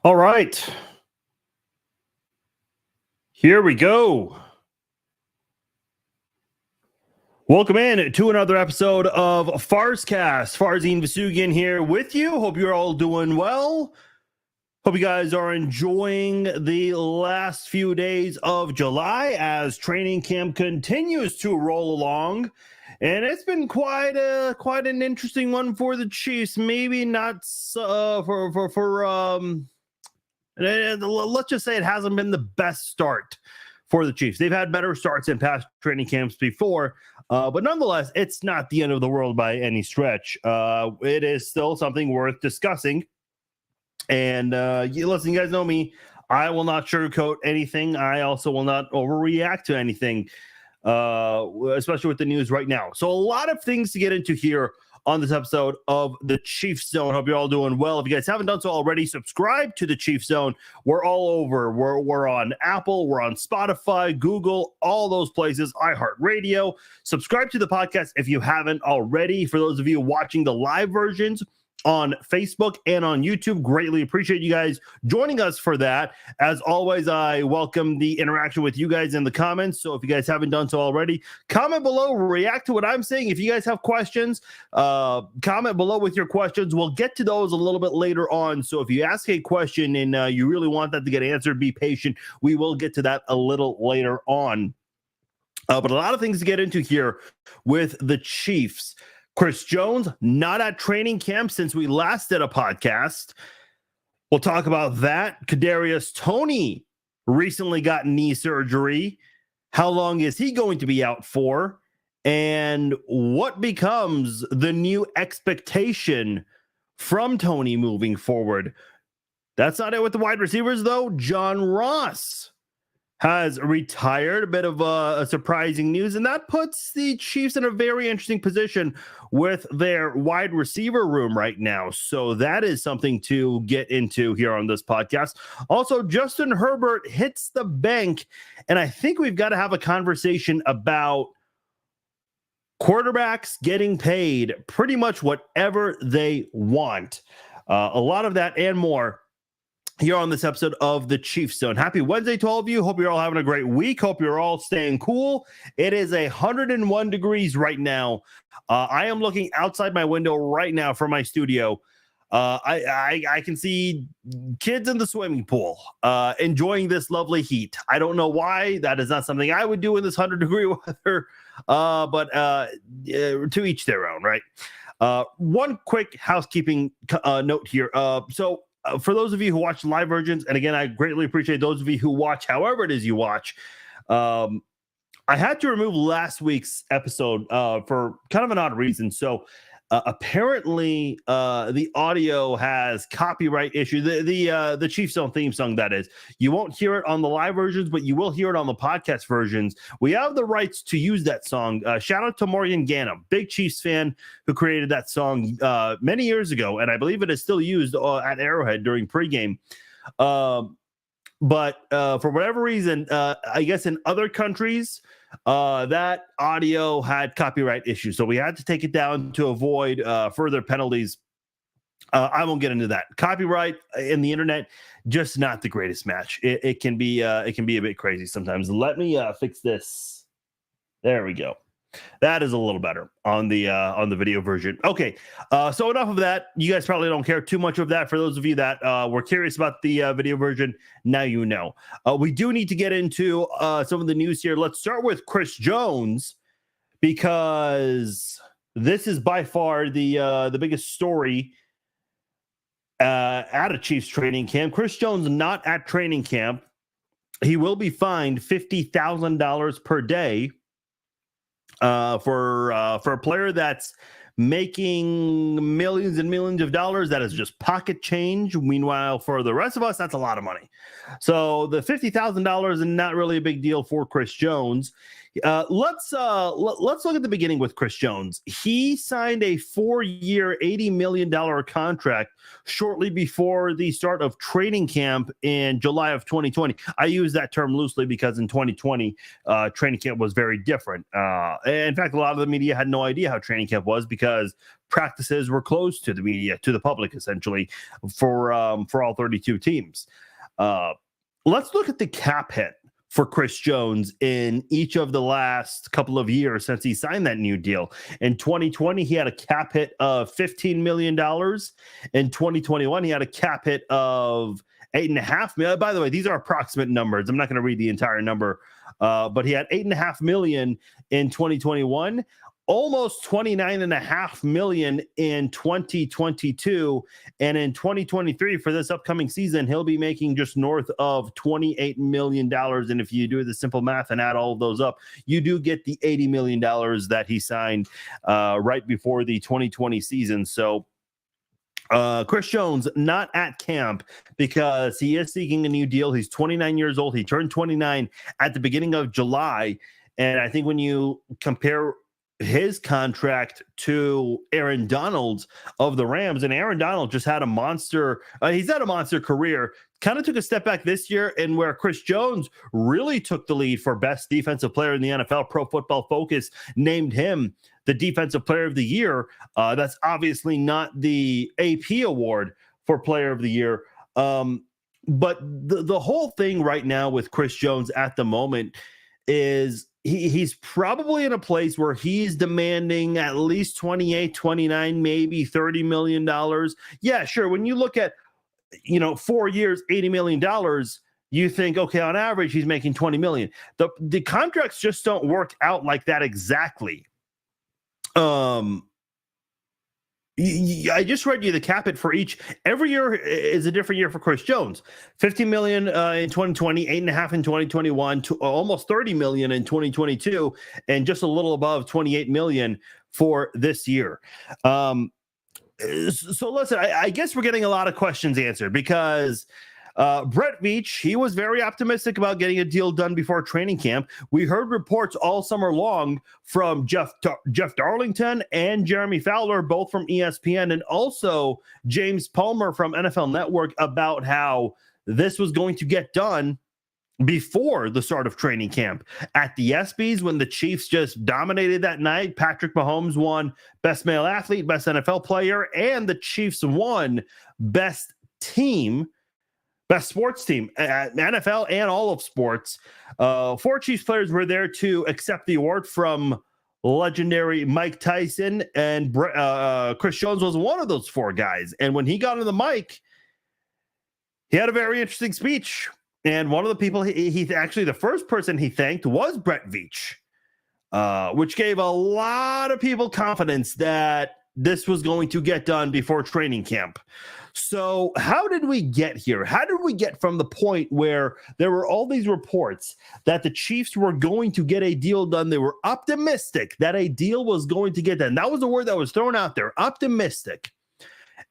All right. Here we go. Welcome in to another episode of Farscast. Farzine Vasugian here with you. Hope you're all doing well. Hope you guys are enjoying the last few days of July as training camp continues to roll along. And it's been quite an interesting one for the Chiefs. Maybe not let's just say it hasn't been the best start for the Chiefs. They've had better starts in past training camps before, but nonetheless, it's not the end of the world by any stretch. It is still something worth discussing. And listen, you guys know me. I will not sugarcoat anything. I also will not overreact to anything, especially with the news right now. So a lot of things to get into here on this episode of the Chiefs Zone. Hope you're all doing well. If you guys haven't done so already, subscribe to the Chiefs Zone. We're all over. We're on Apple, we're on Spotify, Google, all those places, iHeartRadio. Subscribe to the podcast if you haven't already. For those of you watching the live versions on Facebook and on YouTube, greatly appreciate you guys joining us for that. As always, I welcome the interaction with you guys in the comments. So if you guys haven't done so already, comment below, react to what I'm saying. If you guys have questions, comment below with your questions. We'll get to those a little bit later on. So if you ask a question and you really want that to get answered, be patient. We will get to that a little later on. But a lot of things to get into here with the Chiefs. Chris Jones, not at training camp since we last did a podcast. We'll talk about that. Kadarius Toney recently got knee surgery. How long is he going to be out for? And what becomes the new expectation from Toney moving forward? That's not it with the wide receivers, though. John Ross has retired. A bit of a surprising news, and that puts the Chiefs in a very interesting position with their wide receiver room right now. So that is something to get into here on this podcast. Also, Justin Herbert hits the bank, and I think we've got to have a conversation about quarterbacks getting paid pretty much whatever they want. A lot of that and more here on this episode of the Chiefs Zone. Happy Wednesday to all of you. Hope you're all having a great week. Hope you're all staying cool. It is 101 degrees right now. I am looking outside my window right now from my studio. I can see kids in the swimming pool enjoying this lovely heat. I don't know why. That is not something I would do in this 100-degree weather, but to each their own, right? One quick housekeeping note here. For those of you who watch live versions, and again, I greatly appreciate those of you who watch however it is you watch. I had to remove last week's episode for kind of an odd reason. So apparently the audio has copyright issues. The Chiefs Zone theme song, that is. You won't hear it on the live versions, but you will hear it on the podcast versions. We have the rights to use that song. Shout out to Morgan Gannon, big Chiefs fan who created that song many years ago, and I believe it is still used at Arrowhead during pregame. But for whatever reason, I guess in other countries, that audio had copyright issues. So we had to take it down to avoid further penalties. I won't get into that. Copyright in the internet, just not the greatest match. It can be a bit crazy sometimes. Let me fix this. There we go. That is a little better on the video version. Okay, so enough of that. You guys probably don't care too much of that. For those of you that were curious about the video version, now you know. We do need to get into some of the news here. Let's start with Chris Jones, because this is by far the biggest story at a Chiefs training camp. Chris Jones not at training camp. He will be fined $50,000 per day. For a player that's making millions and millions of dollars, that is just pocket change. Meanwhile, for the rest of us, that's a lot of money. So the $50,000 is not really a big deal for Chris Jones. Let's look at the beginning with Chris Jones. He signed a 4-year, $80 million contract shortly before the start of training camp in July of 2020. I use that term loosely because in 2020, training camp was very different. In fact, a lot of the media had no idea how training camp was because practices were closed to the media, to the public, essentially, for all 32 teams. Let's look at the cap hit for Chris Jones in each of the last couple of years since he signed that new deal. In 2020, he had a cap hit of $15 million. In 2021, he had a cap hit of $8.5 million. By the way, these are approximate numbers. I'm not going to read the entire number, but he had $8.5 million in 2021. Almost $29.5 million in 2022. And in 2023, for this upcoming season, he'll be making just north of $28 million. And if you do the simple math and add all of those up, you do get the $80 million that he signed right before the 2020 season. So Chris Jones not at camp because he is seeking a new deal. He's 29 years old. He turned 29 at the beginning of July. And I think when you compare his contract to Aaron Donald's of the Rams, and Aaron Donald just had a monster, he's had a monster career, kind of took a step back this year, and where Chris Jones really took the lead for best defensive player in the NFL. Pro Football Focus named him the defensive player of the year. That's obviously not the AP award for player of the year. But the whole thing right now with Chris Jones at the moment is he's probably in a place where he's demanding at least 28, 29, maybe $30 million. Yeah, sure. When you look at, 4 years, $80 million, you think, okay, on average, he's making $20 million. The contracts just don't work out like that exactly. I just read you the cap hit for each. Every year is a different year for Chris Jones. $50 million in 2020, $8.5 million in 2021, to almost $30 million in 2022, and just a little above $28 million for this year. So listen, I guess we're getting a lot of questions answered because Brett Veach, he was very optimistic about getting a deal done before training camp. We heard reports all summer long from Jeff Darlington and Jeremy Fowler, both from ESPN, and also James Palmer from NFL Network, about how this was going to get done before the start of training camp. At the ESPYs, when the Chiefs just dominated that night, Patrick Mahomes won Best Male Athlete, Best NFL Player, and the Chiefs won Best Sports Team, NFL and all of sports. 4 Chiefs players were there to accept the award from legendary Mike Tyson, and Chris Jones was one of those 4 guys. And when he got on the mic, he had a very interesting speech. And one of the people, he actually, the first person he thanked was Brett Veach, which gave a lot of people confidence that this was going to get done before training camp. So how did we get here? How did we get from the point where there were all these reports that the Chiefs were going to get a deal done? They were optimistic that a deal was going to get done. That was the word that was thrown out there, optimistic.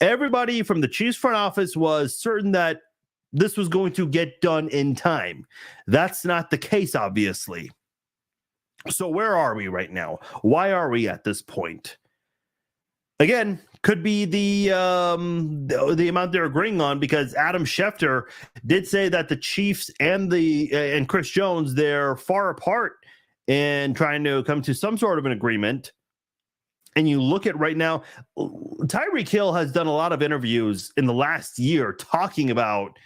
Everybody from the Chiefs front office was certain that this was going to get done in time. That's not the case, obviously. So where are we right now? Why are we at this point? Again, could be the amount they're agreeing on, because Adam Schefter did say that the Chiefs and Chris Jones, they're far apart in trying to come to some sort of an agreement. And you look at right now, Tyreek Hill has done a lot of interviews in the last year talking about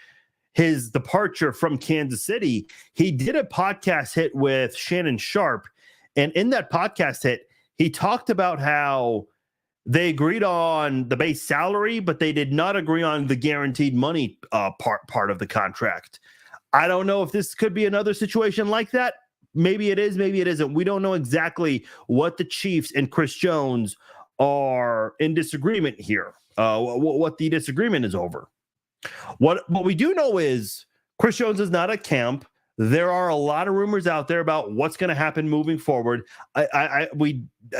his departure from Kansas City. He did a podcast hit with Shannon Sharp, and in that podcast hit, he talked about how they agreed on the base salary, but they did not agree on the guaranteed money part of the contract. I don't know if this could be another situation like that. Maybe it is, maybe it isn't. We don't know exactly what the Chiefs and Chris Jones are in disagreement here, what the disagreement is over. What we do know is Chris Jones is not at camp. There are a lot of rumors out there about what's going to happen moving forward. I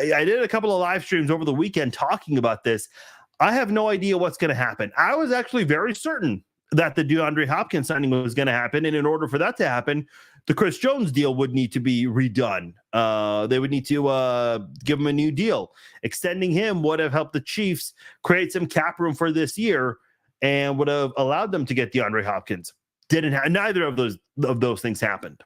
did a couple of live streams over the weekend talking about this. I have no idea what's going to happen. I was actually very certain that the DeAndre Hopkins signing was going to happen, and in order for that to happen, the Chris Jones deal would need to be redone. They would need to give him a new deal. Extending him would have helped the Chiefs create some cap room for this year and would have allowed them to get DeAndre Hopkins. Neither of those things happened.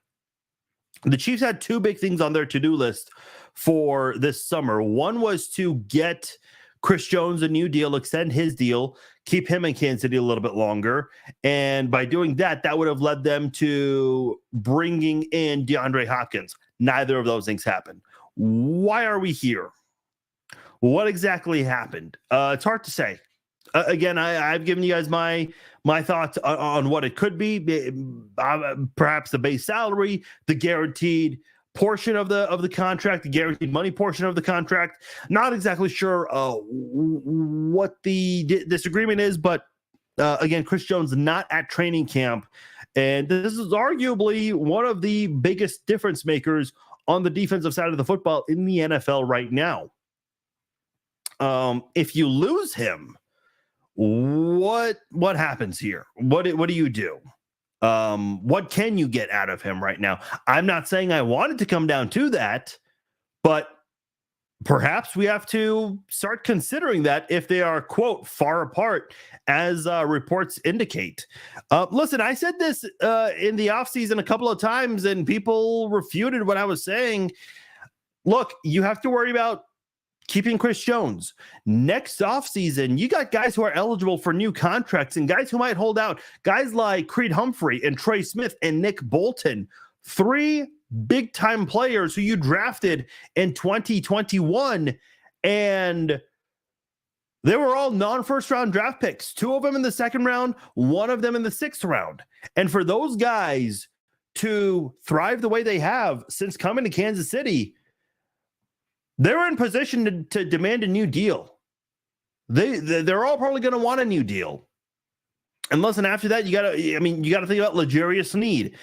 The Chiefs had 2 big things on their to-do list for this summer. One was to get Chris Jones a new deal, extend his deal, keep him in Kansas City a little bit longer. And by doing that, that would have led them to bringing in DeAndre Hopkins. Neither of those things happened. Why are we here? What exactly happened? It's hard to say. Again, I've given you guys my thoughts on what it could be. Perhaps the base salary, the guaranteed portion of the contract, the guaranteed money portion of the contract. Not exactly sure what the disagreement is, but again, Chris Jones not at training camp, and this is arguably one of the biggest difference makers on the defensive side of the football in the NFL right now. If you lose him, what happens here? What do you do? What can you get out of him right now? I'm not saying I wanted to come down to that, but perhaps we have to start considering that if they are, quote, far apart, as reports indicate. Listen, I said this in the offseason a couple of times, and people refuted what I was saying. Look, you have to worry about keeping Chris Jones. Next offseason, you got guys who are eligible for new contracts and guys who might hold out. Guys like Creed Humphrey and Trey Smith and Nick Bolton, 3 big-time players who you drafted in 2021, and they were all non-first-round draft picks. 2 of them in the 2nd round, 1 of them in the 6th round. And for those guys to thrive the way they have since coming to Kansas City, they're in position to demand a new deal. They're all probably going to want a new deal. And listen, after that, you got to think about L'Jarius Sneed.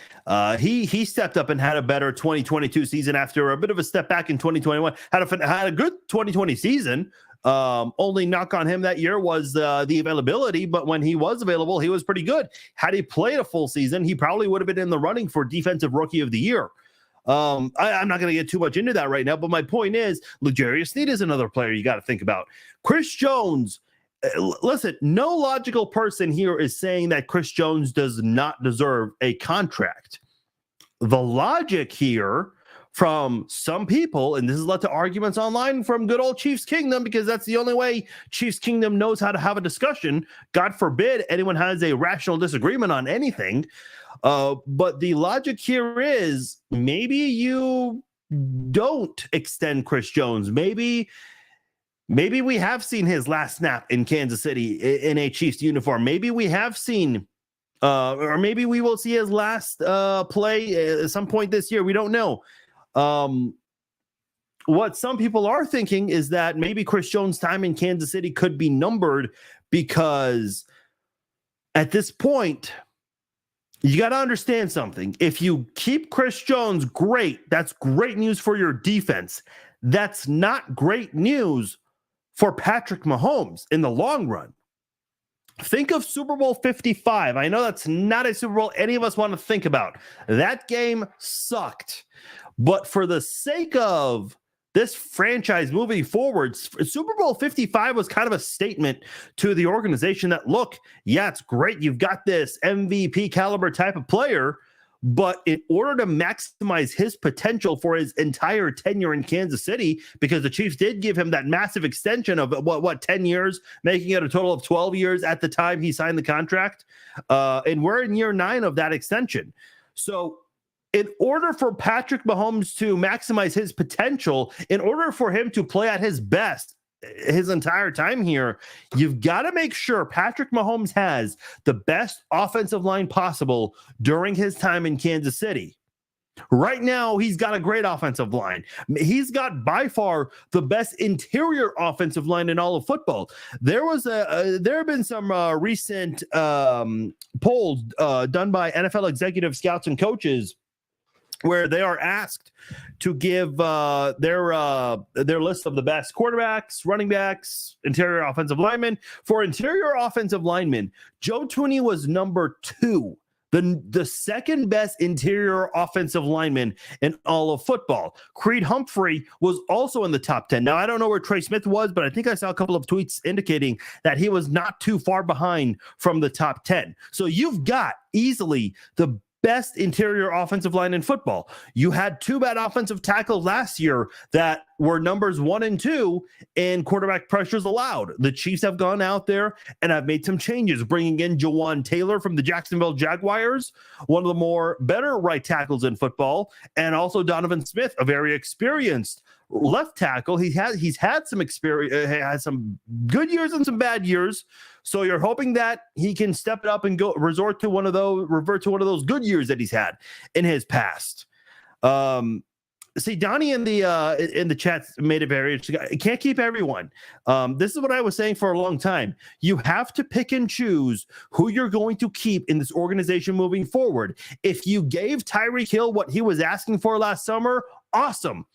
He stepped up and had a better 2022 season after a bit of a step back in 2021. Had a good 2020 season. Only knock on him that year was the availability, but when he was available, he was pretty good. Had he played a full season, he probably would have been in the running for Defensive Rookie of the Year. I'm not going to get too much into that right now, but my point is L'Jarius Sneed is another player you got to think about. Chris Jones, listen, no logical person here is saying that Chris Jones does not deserve a contract. The logic here from some people, and this has led to arguments online from good old Chiefs Kingdom, because that's the only way Chiefs Kingdom knows how to have a discussion. God forbid anyone has a rational disagreement on anything. But the logic here is maybe you don't extend Chris Jones. Maybe we have seen his last snap in Kansas City in a Chiefs uniform. Maybe we have seen, or maybe we will see his last play at some point this year. We don't know. What some people are thinking is that maybe Chris Jones' time in Kansas City could be numbered, because at this point, you got to understand something. If you keep Chris Jones, great. That's great news for your defense. That's not great news for Patrick Mahomes in the long run. Think of Super Bowl 55. I know that's not a Super Bowl any of us want to think about. That game sucked. But for the sake of this franchise moving forward, Super Bowl 55 was kind of a statement to the organization that, look, yeah, it's great. You've got this MVP caliber type of player, but in order to maximize his potential for his entire tenure in Kansas City, because the Chiefs did give him that massive extension of what 10 years, making it a total of 12 years at the time he signed the contract. And we're in year 9 of that extension. So in order for Patrick Mahomes to maximize his potential, in order for him to play at his best his entire time here, you've got to make sure Patrick Mahomes has the best offensive line possible during his time in Kansas City. Right now, he's got a great offensive line. He's got by far the best interior offensive line in all of football. There have been some recent polls done by NFL executive scouts and coaches where they are asked to give their list of the best quarterbacks, running backs, interior offensive linemen. For interior offensive linemen, Joe Thuney was number 2, the second best interior offensive lineman in all of football. Creed Humphrey was also in the top 10. Now, I don't know where Trey Smith was, but I think I saw a couple of tweets indicating that he was not too far behind from the top 10. So you've got easily the best interior offensive line in football. You had 2 bad offensive tackles last year that were numbers 1 and 2 in quarterback pressures allowed. The Chiefs have gone out there and have made some changes, bringing in Jawan Taylor from the Jacksonville Jaguars, one of the more better right tackles in football, and also Donovan Smith, a very experienced left tackle. He's had some experience, had some good years and some bad years. So you're hoping that he can step it up and revert to one of those good years that he's had in his past. See, Donnie in the chat made it very interesting. I can't keep everyone. This is what I was saying for a long time. You have to pick and choose who you're going to keep in this organization moving forward. If you gave Tyreek Hill what he was asking for last summer, awesome.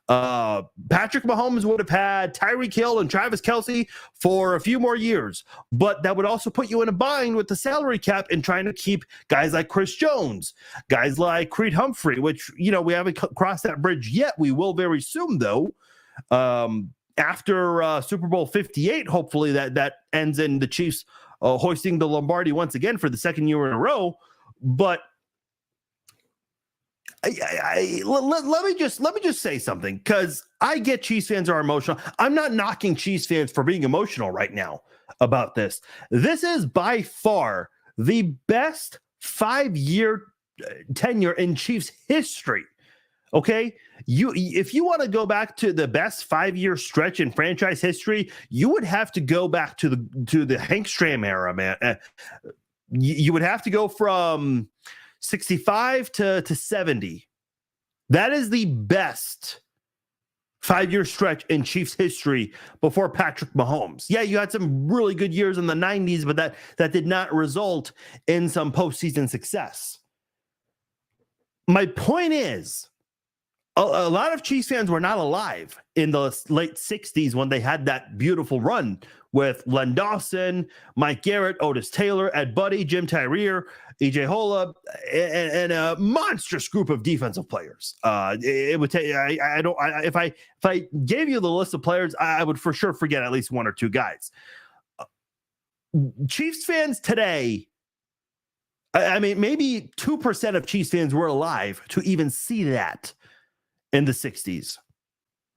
Patrick Mahomes would have had Tyreek Hill and Travis Kelce for a few more years, but that would also put you in a bind with the salary cap and trying to keep guys like Chris Jones, guys like Creed Humphrey, which, we haven't crossed that bridge yet. We will very soon, though. After Super Bowl 58, hopefully that ends in the Chiefs hoisting the Lombardi once again for the second year in a row. But let me just say something, because I get Chiefs fans are emotional. I'm not knocking Chiefs fans for being emotional right now about this. This is by far the best 5-year tenure in Chiefs history. Okay, if you want to go back to the best 5-year stretch in franchise history, you would have to go back to the Hank Stram era, man. You would have to go from 65 to 70. That is the best 5-year stretch in Chiefs history before Patrick Mahomes. Yeah, you had some really good years in the 90s, but that did not result in some postseason success. My point is, a lot of Chiefs fans were not alive in the late 60s when they had that beautiful run with Len Dawson, Mike Garrett, Otis Taylor, Ed Buddy, Jim Tyree, E.J. Hola, and a monstrous group of defensive players. It would take. If I gave you the list of players, I would for sure forget at least 1 or 2 guys. Chiefs fans today, I mean, maybe 2% of Chiefs fans were alive to even see that in the 60s.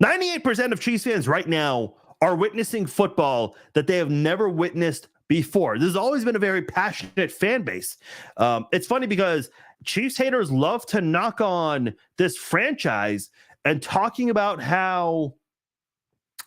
98% of Chiefs fans right now are witnessing football that they have never witnessed before. This has always been a very passionate fan base. It's funny because Chiefs haters love to knock on this franchise and talking about how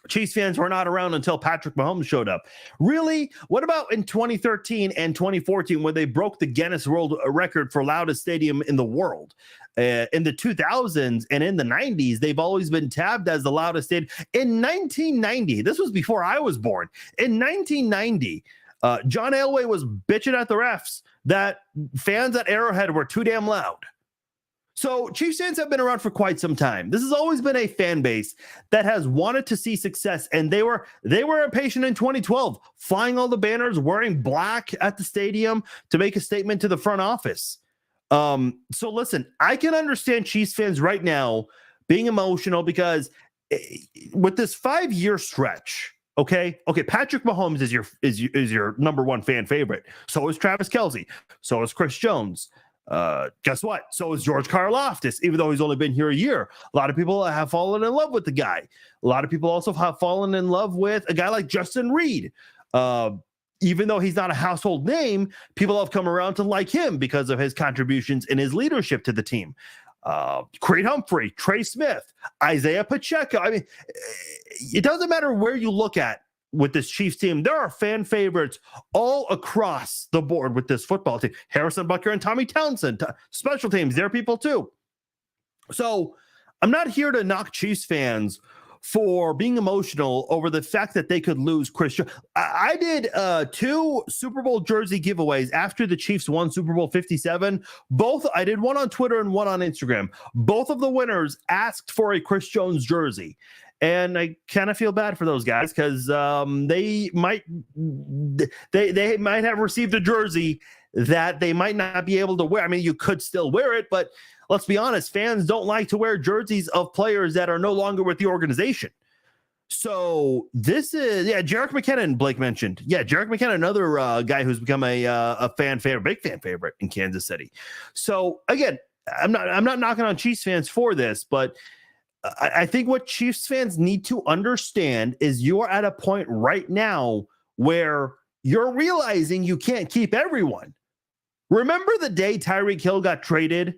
Chiefs fans were not around until Patrick Mahomes showed up. Really? What about in 2013 and 2014 when they broke the Guinness World Record for loudest stadium in the world? In the 2000s and in the 90s, they've always been tabbed as the loudest stadium. In 1990, this was before I was born. In 1990, John Elway was bitching at the refs that fans at Arrowhead were too damn loud. So Chiefs fans have been around for quite some time. This has always been a fan base that has wanted to see success, and they were impatient in 2012, flying all the banners, wearing black at the stadium to make a statement to the front office. So listen, I can understand Chiefs fans right now being emotional because with this 5-year stretch, okay, Patrick Mahomes is your number 1 fan favorite. So is Travis Kelce. So is Chris Jones. Guess what? So is George Karlaftis, even though he's only been here a year. A lot of people have fallen in love with the guy. A lot of people also have fallen in love with a guy like Justin Reed. Even though he's not a household name, people have come around to like him because of his contributions and his leadership to the team. Creed Humphrey, Trey Smith, Isaiah Pacheco. I mean, it doesn't matter where you look at with this Chiefs team. There are fan favorites all across the board with this football team. Harrison Butker and Tommy Townsend, special teams, they're people too. So I'm not here to knock Chiefs fans for being emotional over the fact that they could lose Chris Jones. I did 2 Super Bowl jersey giveaways after the Chiefs won Super Bowl 57. I did one on Twitter and one on Instagram. Both of the winners asked for a Chris Jones jersey. And I kind of feel bad for those guys because they might have received a jersey that they might not be able to wear. I mean, you could still wear it, but let's be honest, fans don't like to wear jerseys of players that are no longer with the organization. So this is, Jerick McKinnon, Blake mentioned. Yeah, Jerick McKinnon, another guy who's become a fan favorite, big fan favorite in Kansas City. So again, I'm not knocking on Chiefs fans for this, but I think what Chiefs fans need to understand is you're at a point right now where you're realizing you can't keep everyone. Remember the day Tyreek Hill got traded,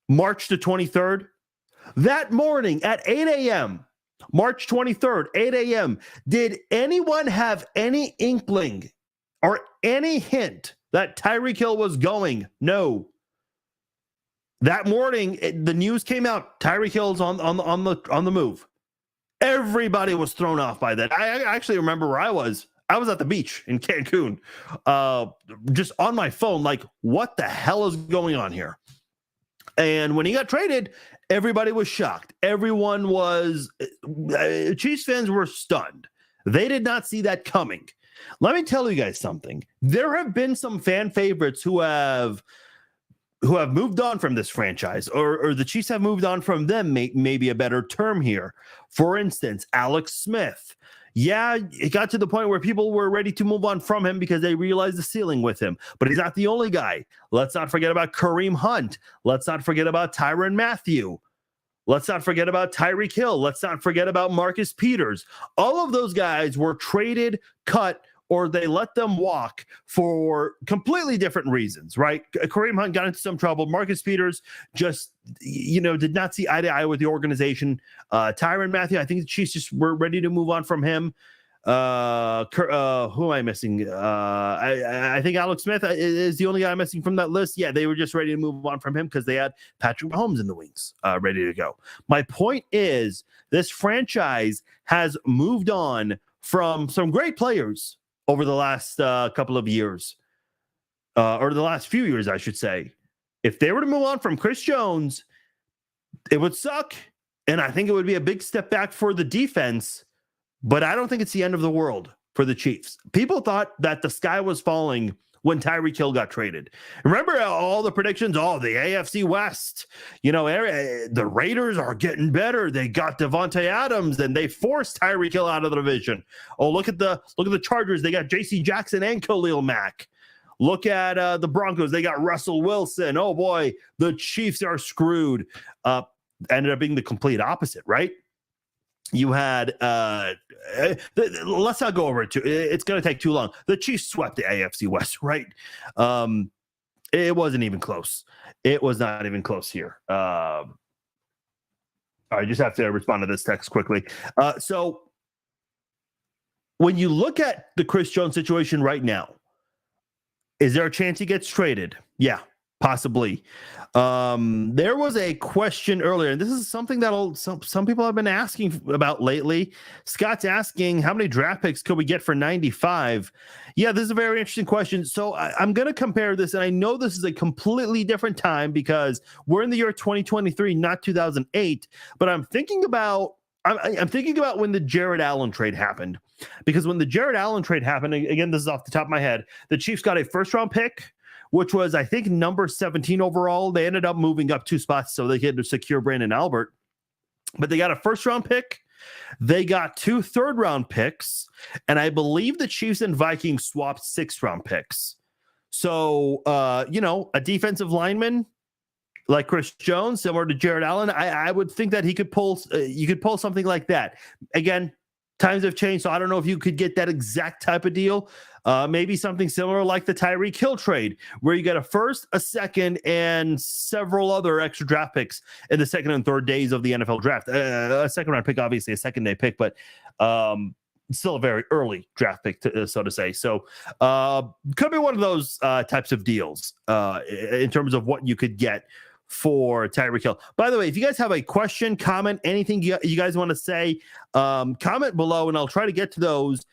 March the 23rd? That morning at 8 a.m., March 23rd, 8 a.m., did anyone have any inkling or any hint that Tyreek Hill was going? No. That morning, the news came out, Tyreek Hill's on the move. Everybody was thrown off by that. I actually remember where I was. I was at the beach in Cancun, just on my phone, like, what the hell is going on here? And when he got traded, everybody was shocked. Everyone was, Chiefs fans were stunned. They did not see that coming. Let me tell you guys something. There have been some fan favorites who have moved on from this franchise, or the Chiefs have moved on from them, maybe a better term here. For instance, Alex Smith. Yeah, it got to the point where people were ready to move on from him because they realized the ceiling with him. But he's not the only guy. Let's not forget about Kareem Hunt. Let's not forget about Tyrann Mathieu. Let's not forget about Tyreek Hill. Let's not forget about Marcus Peters. All of those guys were traded, cut, or they let them walk for completely different reasons, right? Kareem Hunt got into some trouble. Marcus Peters just, did not see eye to eye with the organization. Tyrann Mathieu, I think the Chiefs just were ready to move on from him. Who am I missing? I think Alex Smith is the only guy I'm missing from that list. Yeah, they were just ready to move on from him because they had Patrick Mahomes in the wings, ready to go. My point is, this franchise has moved on from some great players over the last couple of years, or the last few years, I should say. If they were to move on from Chris Jones, it would suck. And I think it would be a big step back for the defense, but I don't think it's the end of the world for the Chiefs. People thought that the sky was falling when Tyreek Hill got traded. Remember all the predictions? Oh, the AFC West, the Raiders are getting better. They got Devontae Adams and they forced Tyreek Hill out of the division. Oh, look at the Chargers. They got JC Jackson and Khalil Mack. Look at the Broncos. They got Russell Wilson. Oh boy, the Chiefs are screwed. Ended up being the complete opposite, right? You had, let's not go over it too. It's going to take too long. The Chiefs swept the AFC West, right? It wasn't even close. It was not even close here. I just have to respond to this text quickly. So when you look at the Chris Jones situation right now, is there a chance he gets traded? Yeah. Possibly. There was a question earlier, and this is something that some people have been asking about lately. Scott's asking, how many draft picks could we get for 95? Yeah, this is a very interesting question. So I'm going to compare this, and I know this is a completely different time because we're in the year 2023, not 2008. But I'm thinking about when the Jared Allen trade happened, because when the Jared Allen trade happened, again, this is off the top of my head, the Chiefs got a first-round pick, which was, I think, number 17 overall. They ended up moving up 2 spots so they could secure Brandon Albert. But they got a first-round pick. They got 2 third-round picks. And I believe the Chiefs and Vikings swapped 6th-round picks. So, a defensive lineman like Chris Jones, similar to Jared Allen, I would think that he could pull. You could pull something like that. Again, times have changed, so I don't know if you could get that exact type of deal. Maybe something similar like the Tyreek Hill trade, where you get a first, a second, and several other extra draft picks in the second and third days of the NFL draft. A second-round pick, obviously a second-day pick, but still a very early draft pick, so to say. So could be one of those types of deals in terms of what you could get for Tyreek Hill. By the way, if you guys have a question, comment, anything you guys want to say, comment below, and I'll try to get to those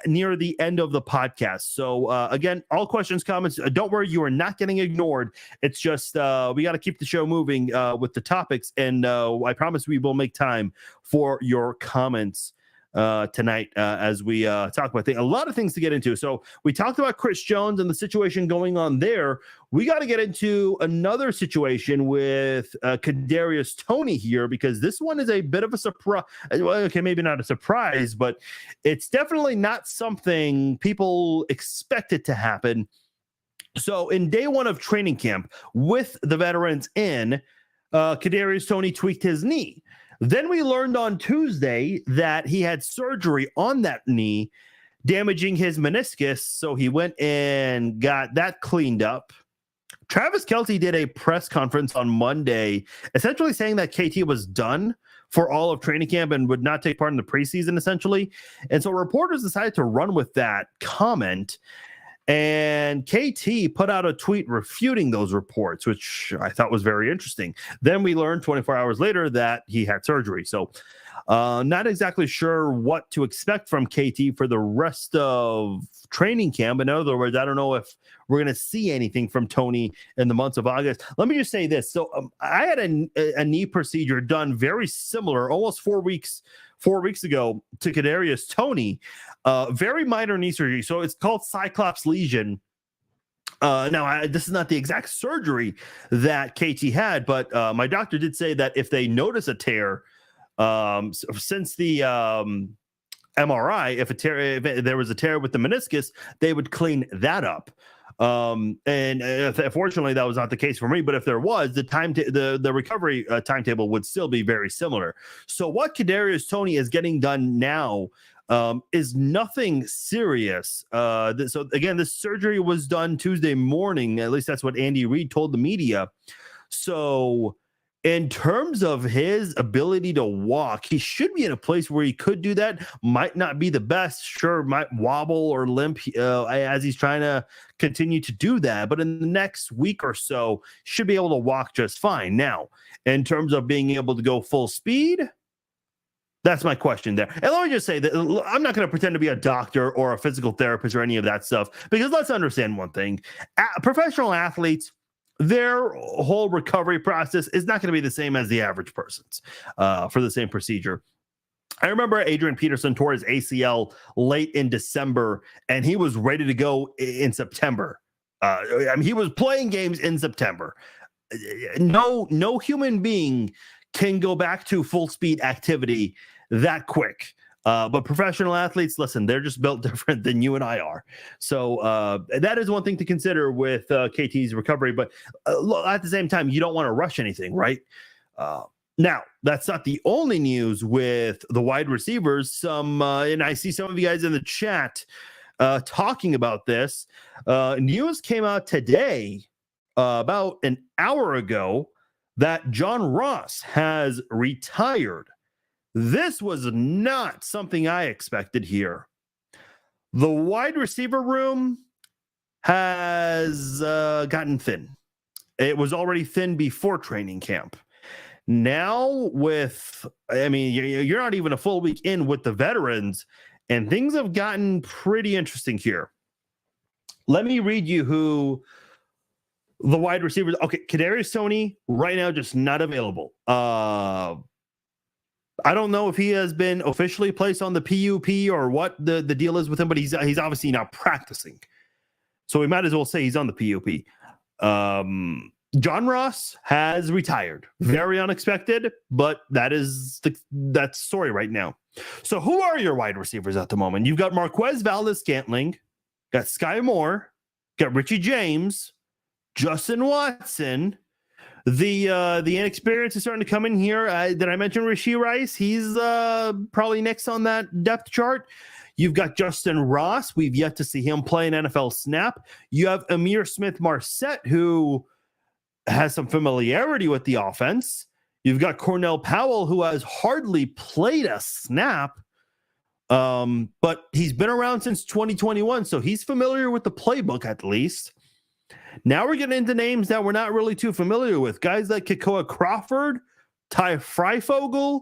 near the end of the podcast. So again, all questions, comments, don't worry, you are not getting ignored. It's just we got to keep the show moving with the topics, and I promise we will make time for your comments tonight as we talk about a lot of things to get into. So we talked about Chris Jones and the situation going on there. We got to get into another situation with Kadarius Toney here, because this one is a bit of a surprise. Well, okay, maybe not a surprise, but it's definitely not something people expected to happen. So in day one of training camp with the veterans in, Kadarius Toney tweaked his knee. Then we learned on Tuesday that he had surgery on that knee, damaging his meniscus. So he went and got that cleaned up. Travis Kelce did a press conference on Monday, essentially saying that KT was done for all of training camp and would not take part in the preseason, essentially. And so reporters decided to run with that comment. And KT put out a tweet refuting those reports, which I thought was very interesting. Then we learned 24 hours later that he had surgery. So not exactly sure what to expect from KT for the rest of training camp. In other words, I don't know if we're going to see anything from Toney in the months of August. Let me just say this. So I had a knee procedure done very similar, almost 4 weeks ago, to Kadarius Toney. Very minor knee surgery. So it's called Cyclops lesion. Now, this is not the exact surgery that KT had, but my doctor did say that if they notice a tear, since the MRI, if there was a tear with the meniscus, they would clean that up. Fortunately, that was not the case for me. But if there was, the recovery timetable would still be very similar. So what Kadarius Toney is getting done now is nothing serious. So again, this surgery was done Tuesday morning. At least that's what Andy Reid told the media. So in terms of his ability to walk, he should be in a place where he could do that. Might not be the best. Sure, might wobble or limp as he's trying to continue to do that. But in the next week or so, should be able to walk just fine. Now, in terms of being able to go full speed, that's my question there. And let me just say that I'm not going to pretend to be a doctor or a physical therapist or any of that stuff, because let's understand one thing. Professional athletes, their whole recovery process is not going to be the same as the average person's for the same procedure. I remember Adrian Peterson tore his ACL late in December, and he was ready to go in September. He was playing games in September. No human being can go back to full speed activity that quick. But professional athletes, listen, they're just built different than you and I are. So that is one thing to consider with KT's recovery. But at the same time, you don't want to rush anything, right? Now, that's not the only news with the wide receivers. And I see some of you guys in the chat talking about this. News came out today, about an hour ago, that John Ross has retired. This was not something I expected here. The wide receiver room has gotten thin. It was already thin before training camp. Now you're not even a full week in with the veterans, and things have gotten pretty interesting here. Let me read you who the wide receivers. Okay, Kadarius Toney right now just not available. I don't know if he has been officially placed on the PUP or what the deal is with him, but he's obviously not practicing. So we might as well say he's on the PUP. John Ross has retired. Very unexpected, but that's the story right now. So who are your wide receivers at the moment? You've got Marquez Valdes-Scantling, got Sky Moore, got Richie James, Justin Watson. The inexperience is starting to come in here. Did I mention Rashee Rice? He's probably next on that depth chart. You've got Justin Ross. We've yet to see him play an NFL snap. You have Amir Smith-Marset, who has some familiarity with the offense. You've got Cornell Powell, who has hardly played a snap, but he's been around since 2021, so he's familiar with the playbook at least. Now we're getting into names that we're not really too familiar with. Guys like Kekoa Crawford, Ty Freifogel,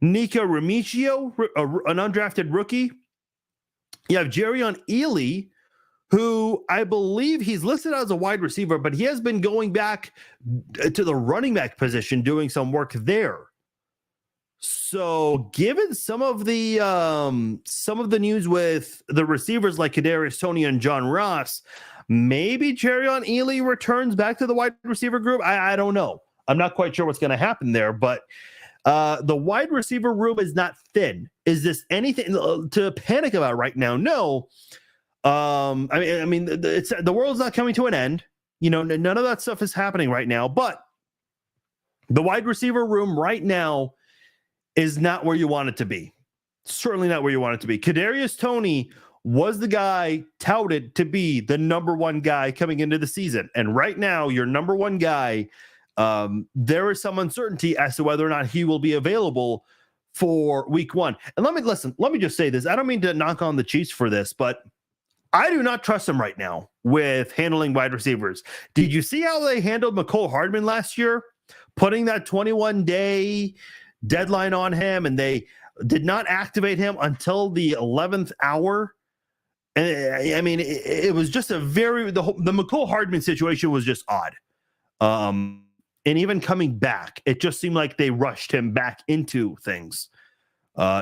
Nika Remigio, an undrafted rookie. You have Jerion Ely, who I believe he's listed as a wide receiver, but he has been going back to the running back position, doing some work there. So, given some of the news with the receivers like Kadarius Toney and John Ross, maybe Jerrion Ealy returns back to the wide receiver group. I don't know. I'm not quite sure what's going to happen there, but the wide receiver room is not thin. Is this anything to panic about right now? No. I mean, the world's not coming to an end. You know, none of that stuff is happening right now. But the wide receiver room right now is not where you want it to be. Certainly not where you want it to be. Kadarius Toney was the guy touted to be the number one guy coming into the season. And right now, your number one guy, there is some uncertainty as to whether or not he will be available for week one. And let me just say this. I don't mean to knock on the Chiefs for this, but I do not trust them right now with handling wide receivers. Did you see how they handled McCole Hardman last year? Putting that 21-day deadline on him, and they did not activate him until the 11th hour. And I mean, it was just the McCole Hardman situation was just odd. And even coming back, it just seemed like they rushed him back into things.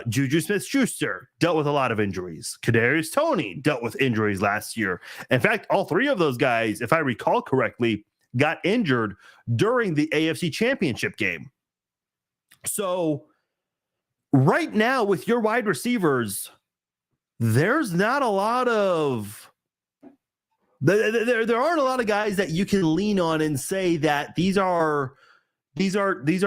Juju Smith-Schuster dealt with a lot of injuries. Kadarius Toney dealt with injuries last year. In fact, all three of those guys, if I recall correctly, got injured during the AFC Championship game. So right now with your wide receivers, there's not a lot of there aren't a lot of guys that you can lean on and say that these are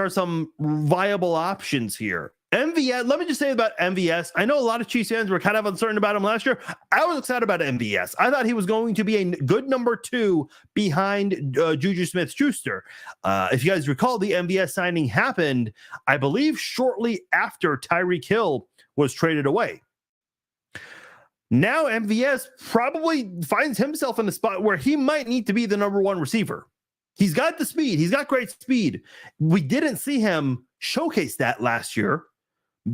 some viable options here. MVS, let me just say about MVS. I know a lot of Chiefs fans were kind of uncertain about him last year. I was excited about MVS. I thought he was going to be a good number 2 behind Juju Smith-Schuster. If you guys recall, the MVS signing happened, I believe, shortly after Tyreek Hill was traded away. Now MVS probably finds himself in a spot where he might need to be the number 1 receiver. He's got the speed. He's got great speed. We didn't see him showcase that last year.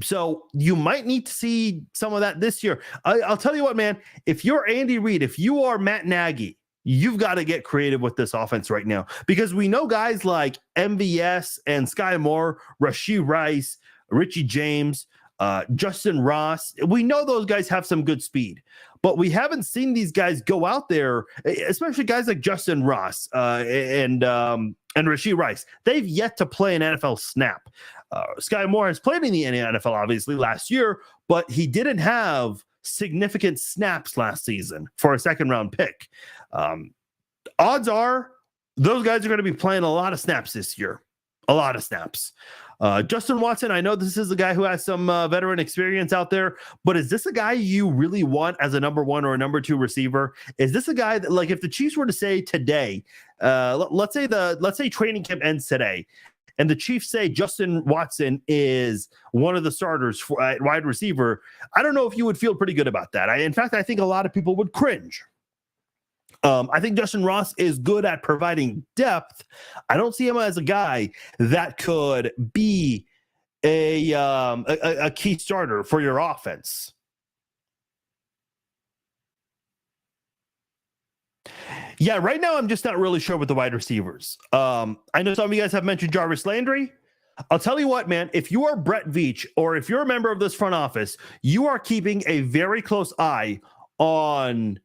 So you might need to see some of that this year. I'll tell you what, man, if you're Andy Reid, if you are Matt Nagy, you've got to get creative with this offense right now, because we know guys like MVS and Sky Moore, Rashee Rice, Richie James, Justin Ross. We know those guys have some good speed, but we haven't seen these guys go out there, especially guys like Justin Ross and Rashee Rice. They've yet to play an NFL snap. Sky Moore has played in the NFL, obviously, last year, but he didn't have significant snaps last season for a second-round pick. Odds are those guys are going to be playing a lot of snaps this year. A lot of snaps. Justin Watson, I know this is a guy who has some veteran experience out there, but is this a guy you really want as a number 1 or a number 2 receiver? Is this a guy that, like, if the Chiefs were to say today, let's say training camp ends today, and the Chiefs say Justin Watson is one of the starters for wide receiver, I don't know if you would feel pretty good about that. In fact, I think a lot of people would cringe. I think Justin Ross is good at providing depth. I don't see him as a guy that could be a key starter for your offense. Yeah, right now I'm just not really sure with the wide receivers. I know some of you guys have mentioned Jarvis Landry. I'll tell you what, man, if you are Brett Veach or if you're a member of this front office, you are keeping a very close eye on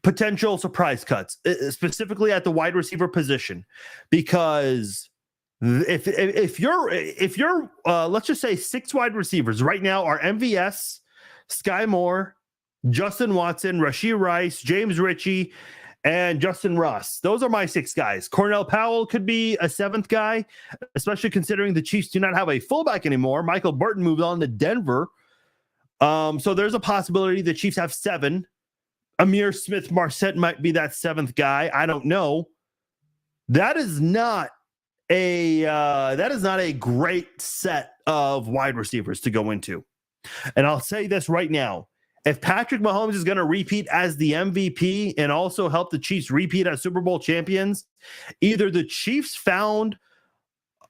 potential surprise cuts, specifically at the wide receiver position, because if you're let's just say 6 wide receivers right now are MVS, Sky Moore, Justin Watson, Rashee Rice, James Ritchie, and Justin Ross. Those are my 6 guys. Cornell Powell could be a 7th guy, especially considering the Chiefs do not have a fullback anymore. Michael Burton moved on to Denver. So there's a possibility the Chiefs have 7. Amir Smith-Marset might be that 7th guy. I don't know. That is not a great set of wide receivers to go into. And I'll say this right now. If Patrick Mahomes is going to repeat as the MVP and also help the Chiefs repeat as Super Bowl champions, either the Chiefs found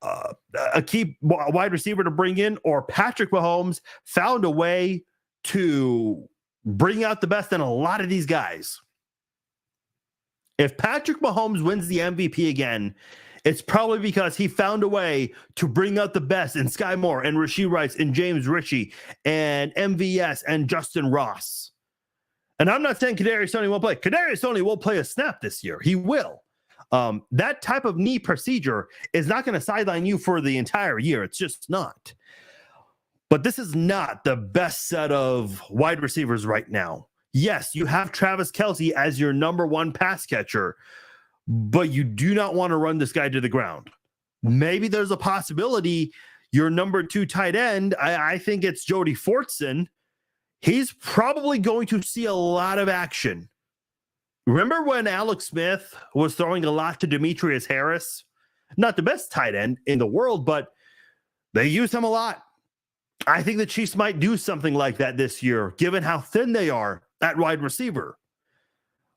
a key wide receiver to bring in, or Patrick Mahomes found a way to bring out the best in a lot of these guys. If Patrick Mahomes wins the MVP again, it's probably because he found a way to bring out the best in Sky Moore and Rashee Rice and James Ritchie and MVS and Justin Ross. And I'm not saying Kadarius Toney won't play. Kadarius Toney will play a snap this year. He will. That type of knee procedure is not going to sideline you for the entire year. It's just not. But this is not the best set of wide receivers right now. Yes, you have Travis Kelce as your number one pass catcher, but you do not want to run this guy to the ground. Maybe there's a possibility your number two tight end, I think it's Jody Fortson. He's probably going to see a lot of action. Remember when Alex Smith was throwing a lot to Demetrius Harris? Not the best tight end in the world, but they used him a lot. I think the Chiefs might do something like that this year, given how thin they are at wide receiver.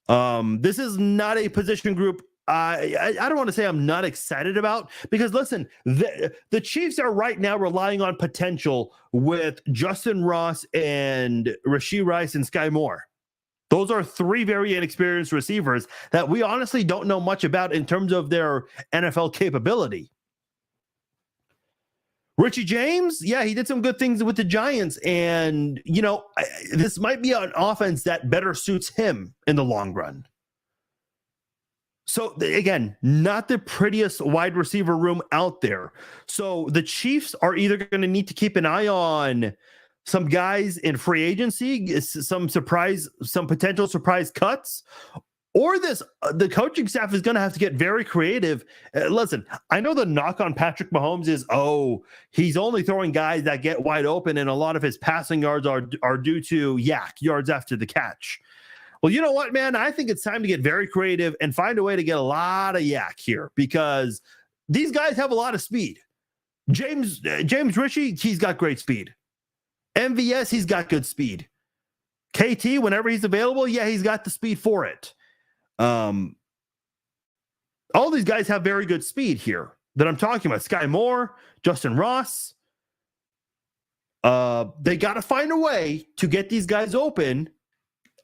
This is not a position group I don't want to say I'm not excited about, because listen, the Chiefs are right now relying on potential with Justin Ross and Rashee Rice and Sky Moore. Those are three very inexperienced receivers that we honestly don't know much about in terms of their NFL capability. Richie James, yeah, he did some good things with the Giants, and, this might be an offense that better suits him in the long run. So, again, not the prettiest wide receiver room out there. So the Chiefs are either going to need to keep an eye on some guys in free agency, some potential surprise cuts, or the coaching staff is going to have to get very creative. Listen, I know the knock on Patrick Mahomes is, he's only throwing guys that get wide open, and a lot of his passing yards are due to yards after the catch. Well, you know what, man? I think it's time to get very creative and find a way to get a lot of yak here, because these guys have a lot of speed. James Ritchie, he's got great speed. MVS, he's got good speed. KT, whenever he's available, he's got the speed for it. All these guys have very good speed here that I'm talking about. Sky Moore, Justin Ross. They got to find a way to get these guys open.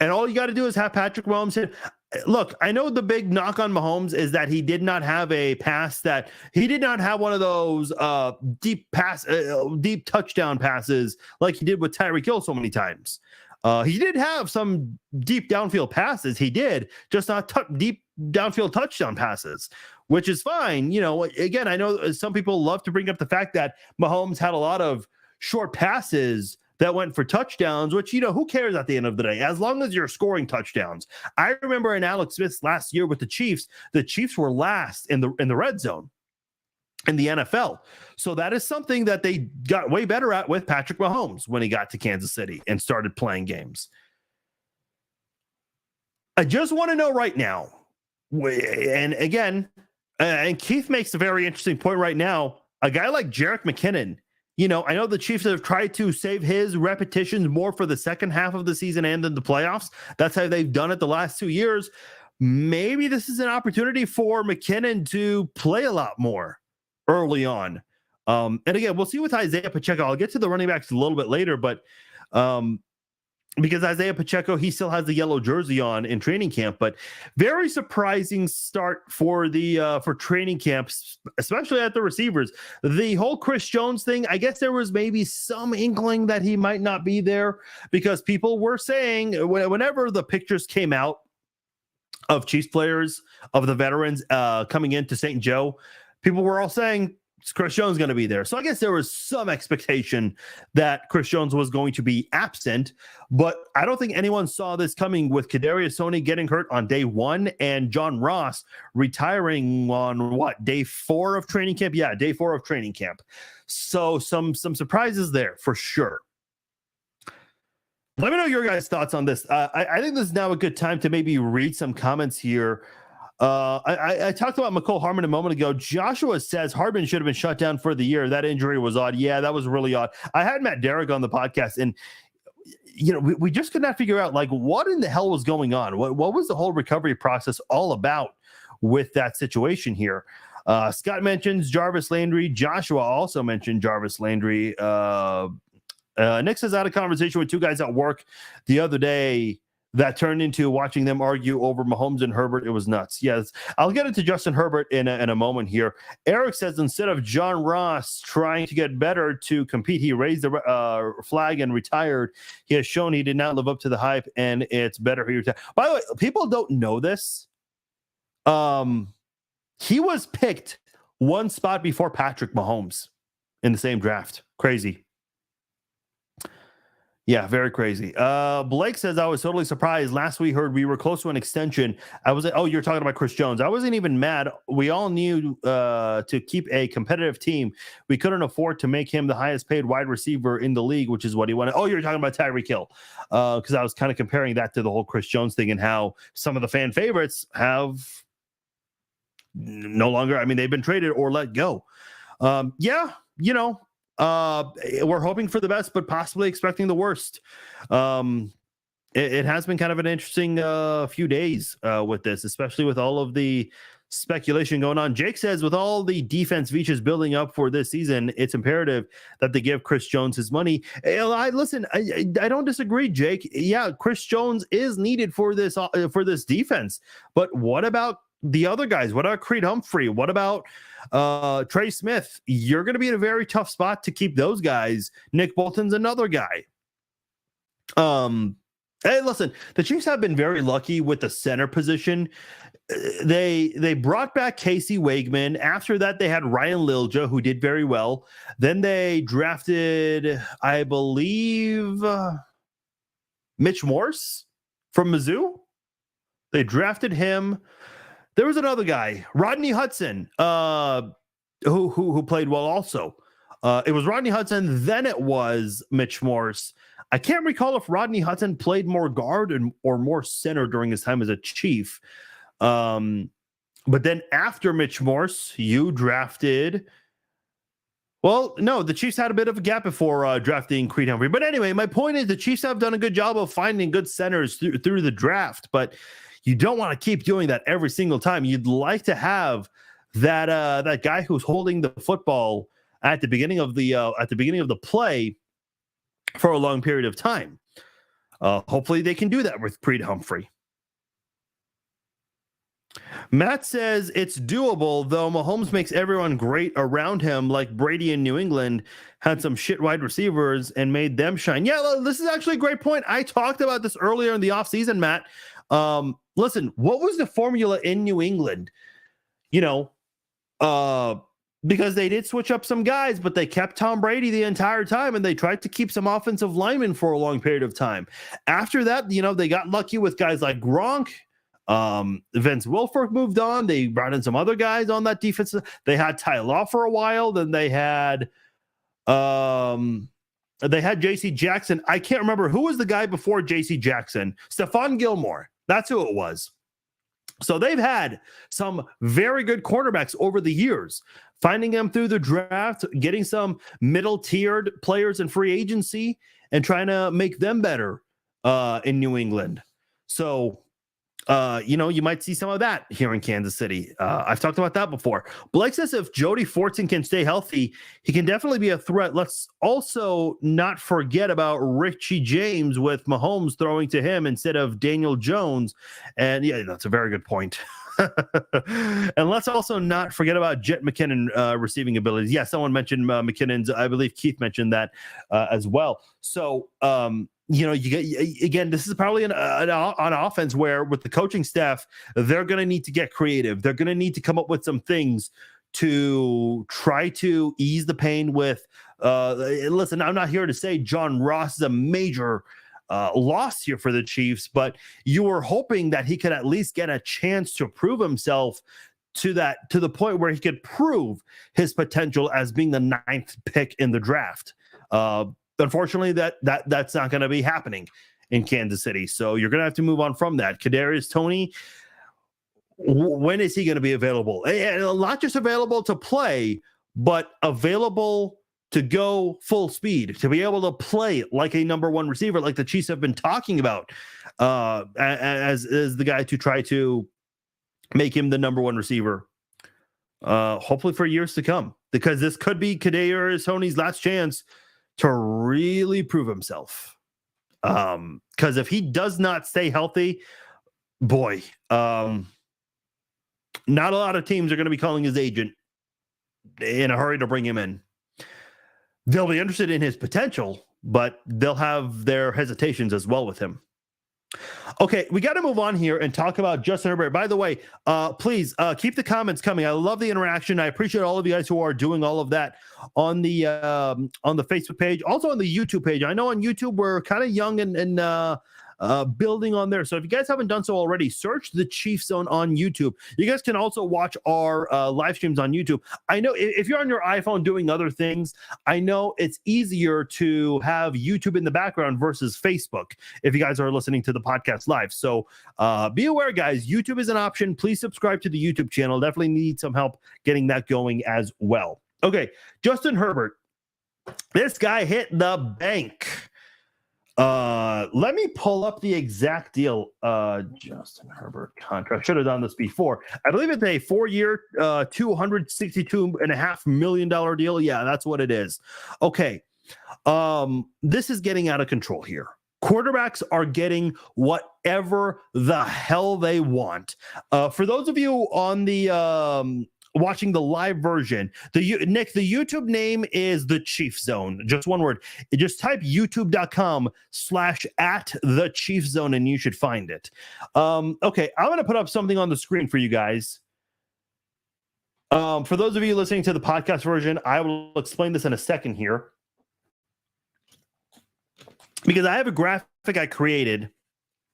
And all you got to do is have Patrick Mahomes hit. Look, I know the big knock on Mahomes is that he did not have a pass he did not have one of those deep touchdown passes like he did with Tyreek Hill so many times. He did have some deep downfield passes. He did, just not deep downfield touchdown passes, which is fine. Again, I know some people love to bring up the fact that Mahomes had a lot of short passes that went for touchdowns, which, who cares at the end of the day, as long as you're scoring touchdowns. I remember in Alex Smith's last year with the Chiefs were last in the red zone in the NFL. So that is something that they got way better at with Patrick Mahomes when he got to Kansas City and started playing games. I just want to know right now, and again, and Keith makes a very interesting point right now, a guy like Jerick McKinnon, I know the Chiefs have tried to save his repetitions more for the second half of the season and in the playoffs. That's how they've done it the last 2 years. Maybe this is an opportunity for McKinnon to play a lot more early on. And again, we'll see with Isaiah Pacheco. I'll get to the running backs a little bit later, but because Isaiah Pacheco, he still has the yellow jersey on in training camp, but very surprising start for for training camps, especially at the receivers. The whole Chris Jones thing, I guess there was maybe some inkling that he might not be there, because people were saying whenever the pictures came out of Chiefs players, of the veterans coming into St. Joe, people were all saying Chris Jones going to be there. So I guess there was some expectation that Chris Jones was going to be absent, but I don't think anyone saw this coming with Kadarius Toney getting hurt on day 1 and John Ross retiring on day 4 of training camp? Yeah, day 4 of training camp. So some surprises there for sure. Let me know your guys' thoughts on this. I think this is now a good time to maybe read some comments here. I talked about McCole Hardman a moment ago. Joshua says Hardman should have been shut down for the year. That injury was odd. Yeah, that was really odd. I had Matt Derrick on the podcast, and we just could not figure out what in the hell was going on. What was the whole recovery process all about with that situation here? Scott mentions Jarvis Landry. Joshua also mentioned Jarvis Landry. Nick says, I had a conversation with 2 guys at work the other day that turned into watching them argue over Mahomes and Herbert. It was nuts. Yes, I'll get into Justin Herbert in a moment here. Eric says instead of John Ross trying to get better to compete, he raised the flag and retired. He has shown he did not live up to the hype, and it's better he retired. By the way, people don't know this. He was picked one spot before Patrick Mahomes in the same draft. Crazy. Yeah, very crazy. Blake says, I was totally surprised. Last we heard we were close to an extension. I was like, oh, you're talking about Chris Jones. I wasn't even mad. We all knew to keep a competitive team. We couldn't afford to make him the highest paid wide receiver in the league, which is what he wanted. Oh, you're talking about Tyreek Hill. Because I was kind of comparing that to the whole Chris Jones thing and how some of the fan favorites have no longer, I mean, they've been traded or let go. Yeah, you know, we're hoping for the best, but possibly expecting the worst. It has been kind of an interesting few days with this, especially with all of the speculation going on. Jake says, with all the defense Veach building up for this season, it's imperative that they give Chris Jones his money. I don't disagree, Jake. Yeah, Chris Jones is needed for this defense, but what about the other guys? What about Creed Humphrey? What about Trey Smith? You're going to be in a very tough spot to keep those guys. Nick Bolton's another guy. Hey, listen, the Chiefs have been very lucky with the center position. They brought back Casey Wakeman. After that, they had Ryan Lilja, who did very well. Then they drafted, I believe, Mitch Morse from Mizzou. They drafted him. There was another guy, Rodney Hudson, who played well also. It was Rodney Hudson, then it was Mitch Morse. I can't recall if Rodney Hudson played more guard or more center during his time as a Chief. But then after Mitch Morse, you drafted... Well, no, the Chiefs had a bit of a gap before drafting Creed Humphrey. But anyway, my point is the Chiefs have done a good job of finding good centers through the draft, but you don't want to keep doing that every single time. You'd like to have that guy who's holding the football at the beginning of the play for a long period of time. Hopefully they can do that with Creed Humphrey. Matt says it's doable, though Mahomes makes everyone great around him, like Brady in New England had some shit wide receivers and made them shine. Yeah, this is actually a great point. I talked about this earlier in the offseason, Matt. Listen, what was the formula in New England? You know, because they did switch up some guys, but they kept Tom Brady the entire time, and they tried to keep some offensive linemen for a long period of time. After that, you know, they got lucky with guys like Gronk. Vince Wilfork moved on. They brought in some other guys on that defense. They had Ty Law for a while. Then they had J.C. Jackson. I can't remember who was the guy before J.C. Jackson. Stephon Gilmore. That's who it was. So they've had some very good quarterbacks over the years, finding them through the draft, getting some middle-tiered players in free agency, and trying to make them better in New England. So, you know, you might see some of that here in Kansas City. I've talked about that before. Blake says if Jody Fortson can stay healthy, he can definitely be a threat. Let's also not forget about Richie James with Mahomes throwing to him instead of Daniel Jones. And yeah, that's a very good point. And let's also not forget about Jet McKinnon receiving abilities. Yeah, someone mentioned McKinnon's. I believe Keith mentioned that as well. So, you know, you get, again, this is probably an offense where with the coaching staff, they're going to need to get creative. They're going to need to come up with some things to try to ease the pain with. Listen, I'm not here to say John Ross is a major loss here for the Chiefs, but you were hoping that he could at least get a chance to prove himself to the point where he could prove his potential as being the 9th pick in the draft. Unfortunately, that's not going to be happening in Kansas City. So you're going to have to move on from that. Kadarius Toney, when is he going to be available? And not just available to play, but available to go full speed, to be able to play like a number one receiver, like the Chiefs have been talking about, as the guy to try to make him the number one receiver, hopefully for years to come, because this could be Kadarius Toney's last chance to really prove himself. Because if he does not stay healthy, boy, not a lot of teams are going to be calling his agent in a hurry to bring him in. They'll be interested in his potential, but they'll have their hesitations as well with him. Okay, we got to move on here and talk about Justin Herbert. By the way, please keep the comments coming. I love the interaction. I appreciate all of you guys who are doing all of that on the Facebook page, also on the YouTube page. I know on YouTube we're kind of young and building on there. So if you guys haven't done so already, search the Chief Zone on YouTube. You guys can also watch our live streams on YouTube. I know if you're on your iPhone doing other things, I know it's easier to have YouTube in the background versus Facebook if you guys are listening to the podcast live. So be aware, guys, YouTube is an option. Please subscribe to the YouTube channel. Definitely need some help getting that going as well. Okay, Justin Herbert. This guy hit the bank. Let me pull up the exact deal. Justin Herbert contract. Should have done this before. I believe it's a 4-year, $262.5 million deal. Yeah, that's what it is. Okay. This is getting out of control here. Quarterbacks are getting whatever the hell they want. For those of you on the watching the live version, Nick, the YouTube name is the Chief Zone. Just one word. Just type youtube.com/@the-Chief-Zone and you should find it. Okay, I'm going to put up something on the screen for you guys. For those of you listening to the podcast version, I will explain this in a second here, because I have a graphic I created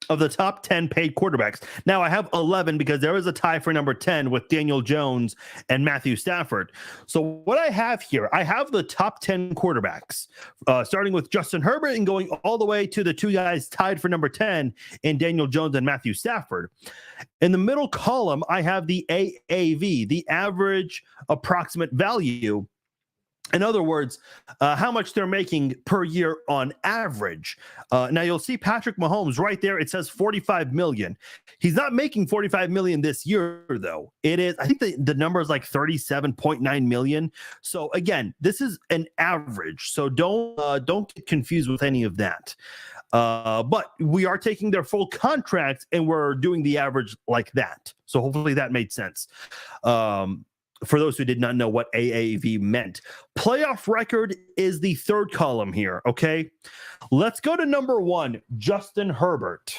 of the top 10 paid quarterbacks. Now I have 11 because there is a tie for number 10 with Daniel Jones and Matthew Stafford. So what I have here, I have the top 10 quarterbacks, starting with Justin Herbert and going all the way to the two guys tied for number 10 in Daniel Jones and Matthew Stafford. In the middle column, I have the AAV, the average approximate value. In other words, how much they're making per year on average. Now you'll see Patrick Mahomes right there. It says $45 million. He's not making $45 million this year, though. It is, I think the number is like $37.9 million. So again, this is an average. So don't get confused with any of that. But we are taking their full contract and we're doing the average like that. So hopefully that made sense. For those who did not know what AAV meant. Playoff record is the third column here, okay? Let's go to number 1, Justin Herbert.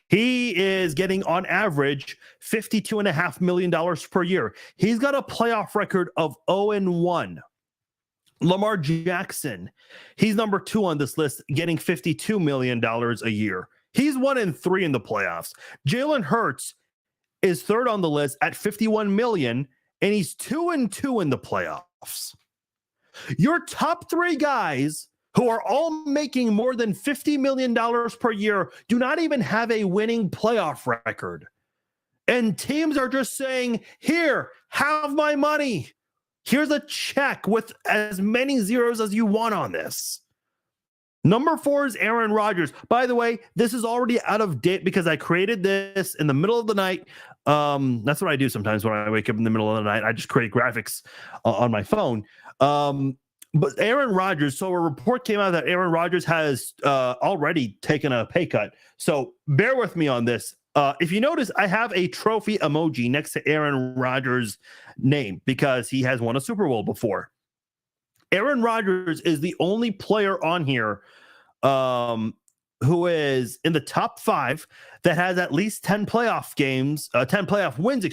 He is getting, on average, $52.5 million per year. He's got a playoff record of 0-1. Lamar Jackson, he's number 2 on this list, getting $52 million a year. He's 1-3 in the playoffs. Jalen Hurts is third on the list at $51 million. And he's 2-2 in the playoffs. Your top 3 guys who are all making more than $50 million per year do not even have a winning playoff record. And teams are just saying, here, have my money. Here's a check with as many zeros as you want on this. Number 4 is Aaron Rodgers. By the way, this is already out of date because I created this in the middle of the night. That's what I do sometimes when I wake up in the middle of the night. I just create graphics on my phone. But Aaron Rodgers, so a report came out that Aaron Rodgers has already taken a pay cut. So bear with me on this. If you notice, I have a trophy emoji next to Aaron Rodgers' name because he has won a Super Bowl before. Aaron Rodgers is the only player on here who is in the top 5 that has at least 10 playoff wins,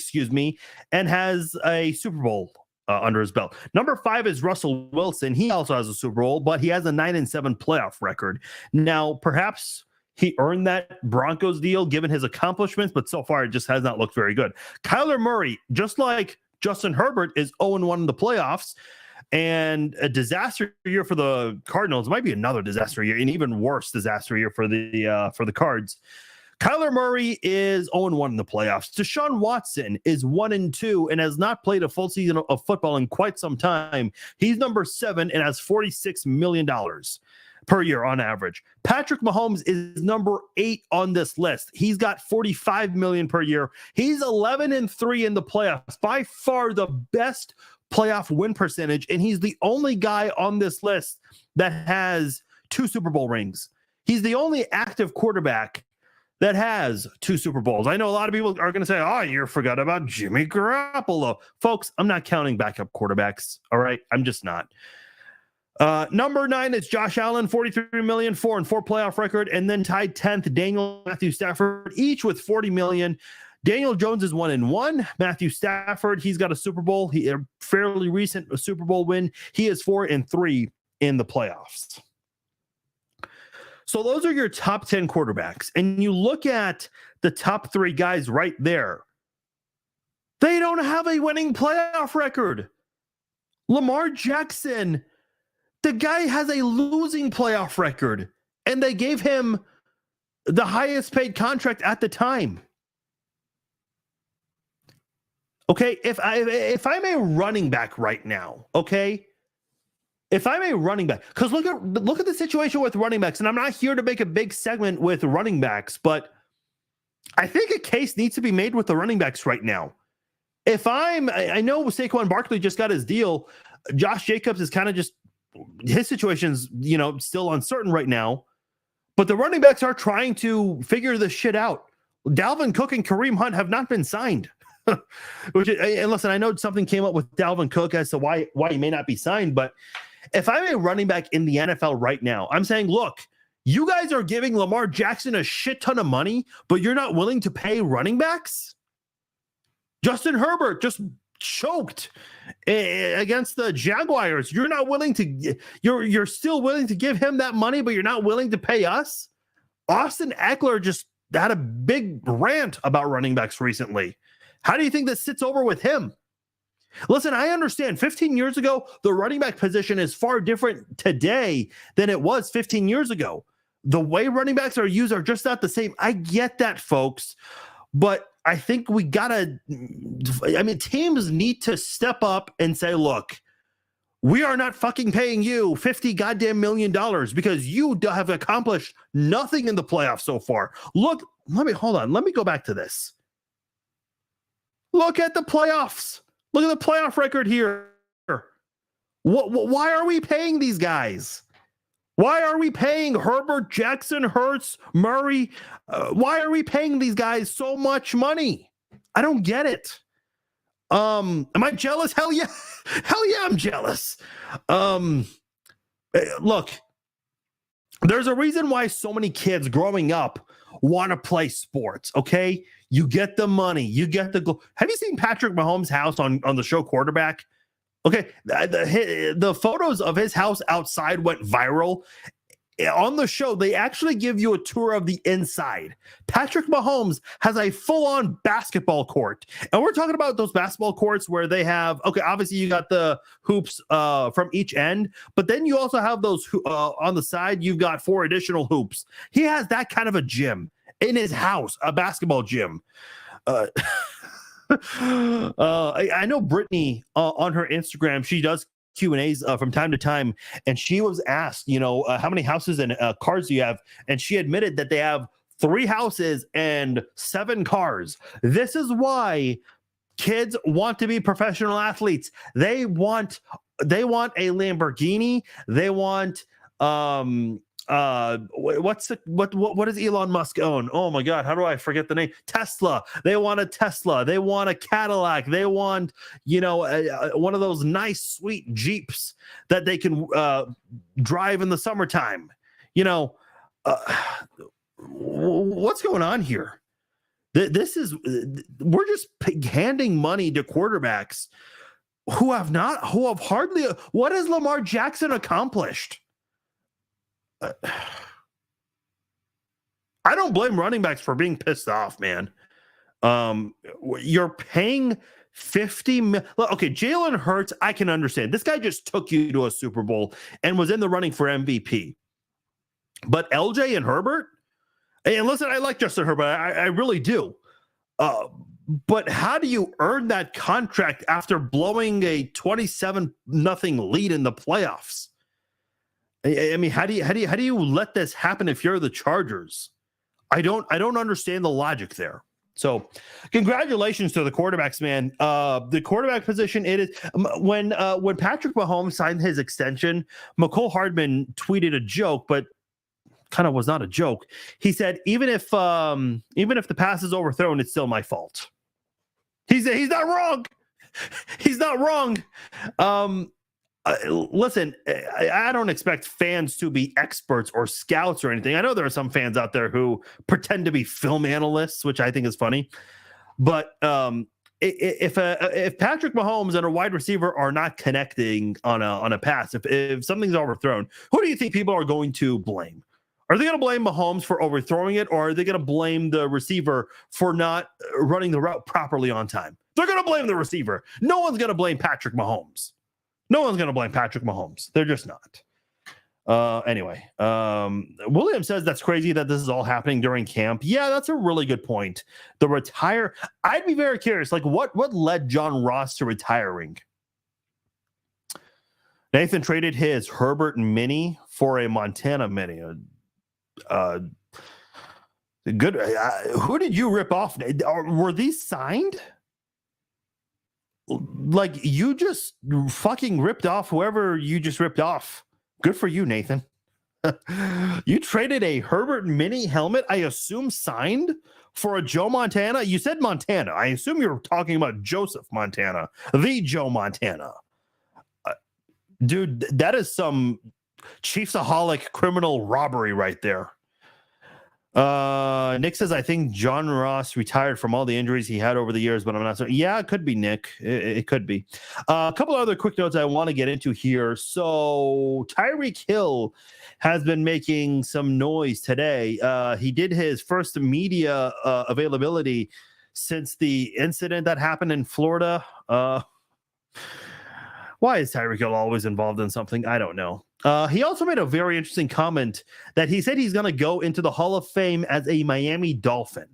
and has a Super Bowl under his belt. Number 5 is Russell Wilson. He also has a Super Bowl, but he has a 9-7 playoff record. Now, perhaps he earned that Broncos deal given his accomplishments, but so far it just has not looked very good. Kyler Murray, just like Justin Herbert, is 0-1 in the playoffs. And a disaster year for the Cardinals. It might be another disaster year, an even worse disaster year for the Cards. Kyler Murray is 0-1 in the playoffs. Deshaun Watson is 1-2 and has not played a full season of football in quite some time. He's number 7 and has $46 million per year on average. Patrick Mahomes is number 8 on this list. He's got $45 million per year. He's 11-3 in the playoffs. By far the best playoff win percentage, and he's the only guy on this list that has 2 Super Bowl rings. He's the only active quarterback that has 2 Super Bowls. I know a lot of people are going to say, oh, you forgot about Jimmy Garoppolo. Folks, I'm not counting backup quarterbacks. All right. I'm just not. Number 9 is Josh Allen, 43 million, 4-4 playoff record, and then tied 10th, Daniel Matthew Stafford, each with 40 million. Daniel Jones is 1-1. Matthew Stafford, he's got a Super Bowl, a fairly recent Super Bowl win. He is 4-3 in the playoffs. So those are your top 10 quarterbacks. And you look at the top 3 guys right there. They don't have a winning playoff record. Lamar Jackson, the guy has a losing playoff record. And they gave him the highest paid contract at the time. Okay, if I'm a running back right now, okay? If I'm a running back, because look at the situation with running backs, and I'm not here to make a big segment with running backs, but I think a case needs to be made with the running backs right now. I know Saquon Barkley just got his deal. Josh Jacobs is kind of just, his situation's, still uncertain right now, but the running backs are trying to figure this shit out. Dalvin Cook and Kareem Hunt have not been signed. And listen, I know something came up with Dalvin Cook as to why he may not be signed, but if I'm a running back in the NFL right now, I'm saying, look, you guys are giving Lamar Jackson a shit ton of money, but you're not willing to pay running backs? Justin Herbert just choked against the Jaguars. You're not willing to, you're still willing to give him that money, but you're not willing to pay us? Austin Eckler just had a big rant about running backs recently. How do you think this sits over with him? Listen, I understand 15 years ago, the running back position is far different today than it was 15 years ago. The way running backs are used are just not the same. I get that, folks. But I think teams need to step up and say, look, we are not fucking paying you $50 goddamn million because you have accomplished nothing in the playoffs so far. Look, let me go back to this. Look at the playoffs. Look at the playoff record here. Why are we paying these guys? Why are we paying Herbert, Jackson, Hurts, Murray? Why are we paying these guys so much money? I don't get it. Am I jealous? Hell yeah. Hell yeah, I'm jealous. Look, there's a reason why so many kids growing up want to play sports, okay? You get the money. You get the goal. Have you seen Patrick Mahomes' house on the show Quarterback? Okay, the photos of his house outside went viral. On the show, they actually give you a tour of the inside. Patrick Mahomes has a full-on basketball court. And we're talking about those basketball courts where they have, okay, obviously you got the hoops from each end, but then you also have those on the side, you've got 4 additional hoops. He has that kind of a gym in his house, a basketball gym. I know Brittany on her Instagram, she does Q&As from time to time, and she was asked, how many houses and cars do you have? And she admitted that they have 3 houses and 7 cars. This is why kids want to be professional athletes. They want a Lamborghini. They want what does Elon Musk own? Oh my God, how do I forget the name? Tesla. They want a Tesla. They want a Cadillac. They want, one of those nice, sweet Jeeps that they can drive in the summertime. What's going on here? We're just handing money to quarterbacks who have hardly. What has Lamar Jackson accomplished? I don't blame running backs for being pissed off, man. You're paying $50 million. Okay, Jalen Hurts, I can understand. This guy just took you to a Super Bowl and was in the running for MVP. But LJ and Herbert, and listen, I like Justin Herbert. I really do. But how do you earn that contract after blowing a 27-0 lead in the playoffs? I mean, how do you let this happen if you're the Chargers? I don't understand the logic there. So, congratulations to the quarterbacks, man. The quarterback position, it is when Patrick Mahomes signed his extension, McCole Hardman tweeted a joke, but kind of was not a joke. He said, even if the pass is overthrown, it's still my fault. He's not wrong. He's not wrong. Listen, I don't expect fans to be experts or scouts or anything. I know there are some fans out there who pretend to be film analysts, which I think is funny. But if Patrick Mahomes and a wide receiver are not connecting on a pass, if something's overthrown, who do you think people are going to blame? Are they going to blame Mahomes for overthrowing it, or are they going to blame the receiver for not running the route properly on time? They're going to blame the receiver. No one's going to blame Patrick Mahomes. No one's going to blame Patrick Mahomes. They're just not. Anyway, William says that's crazy that this is all happening during camp. Yeah, that's a really good point. I'd be very curious, like what led John Ross to retiring? Nathan traded his Herbert Mini for a Montana Mini. Good. Who did you rip off? Were these signed? Like, you just fucking ripped off whoever you just ripped off. Good for you, Nathan. You traded a Herbert Mini helmet, I assume signed, for a Joe Montana. You said Montana. I assume you're talking about Joseph Montana, the Joe Montana. Dude, that is some Chiefsaholic criminal robbery right there. Nick says, I think John Ross retired from all the injuries he had over the years, but I'm not certain. Yeah, it could be, Nick. It could be. A couple of other quick notes I want to get into here. So Tyreek Hill has been making some noise today. He did his first media availability since the incident that happened in Florida. Why is Tyreek Hill always involved in something? I don't know. He also made a very interesting comment that he said he's going to go into the Hall of Fame as a Miami Dolphin.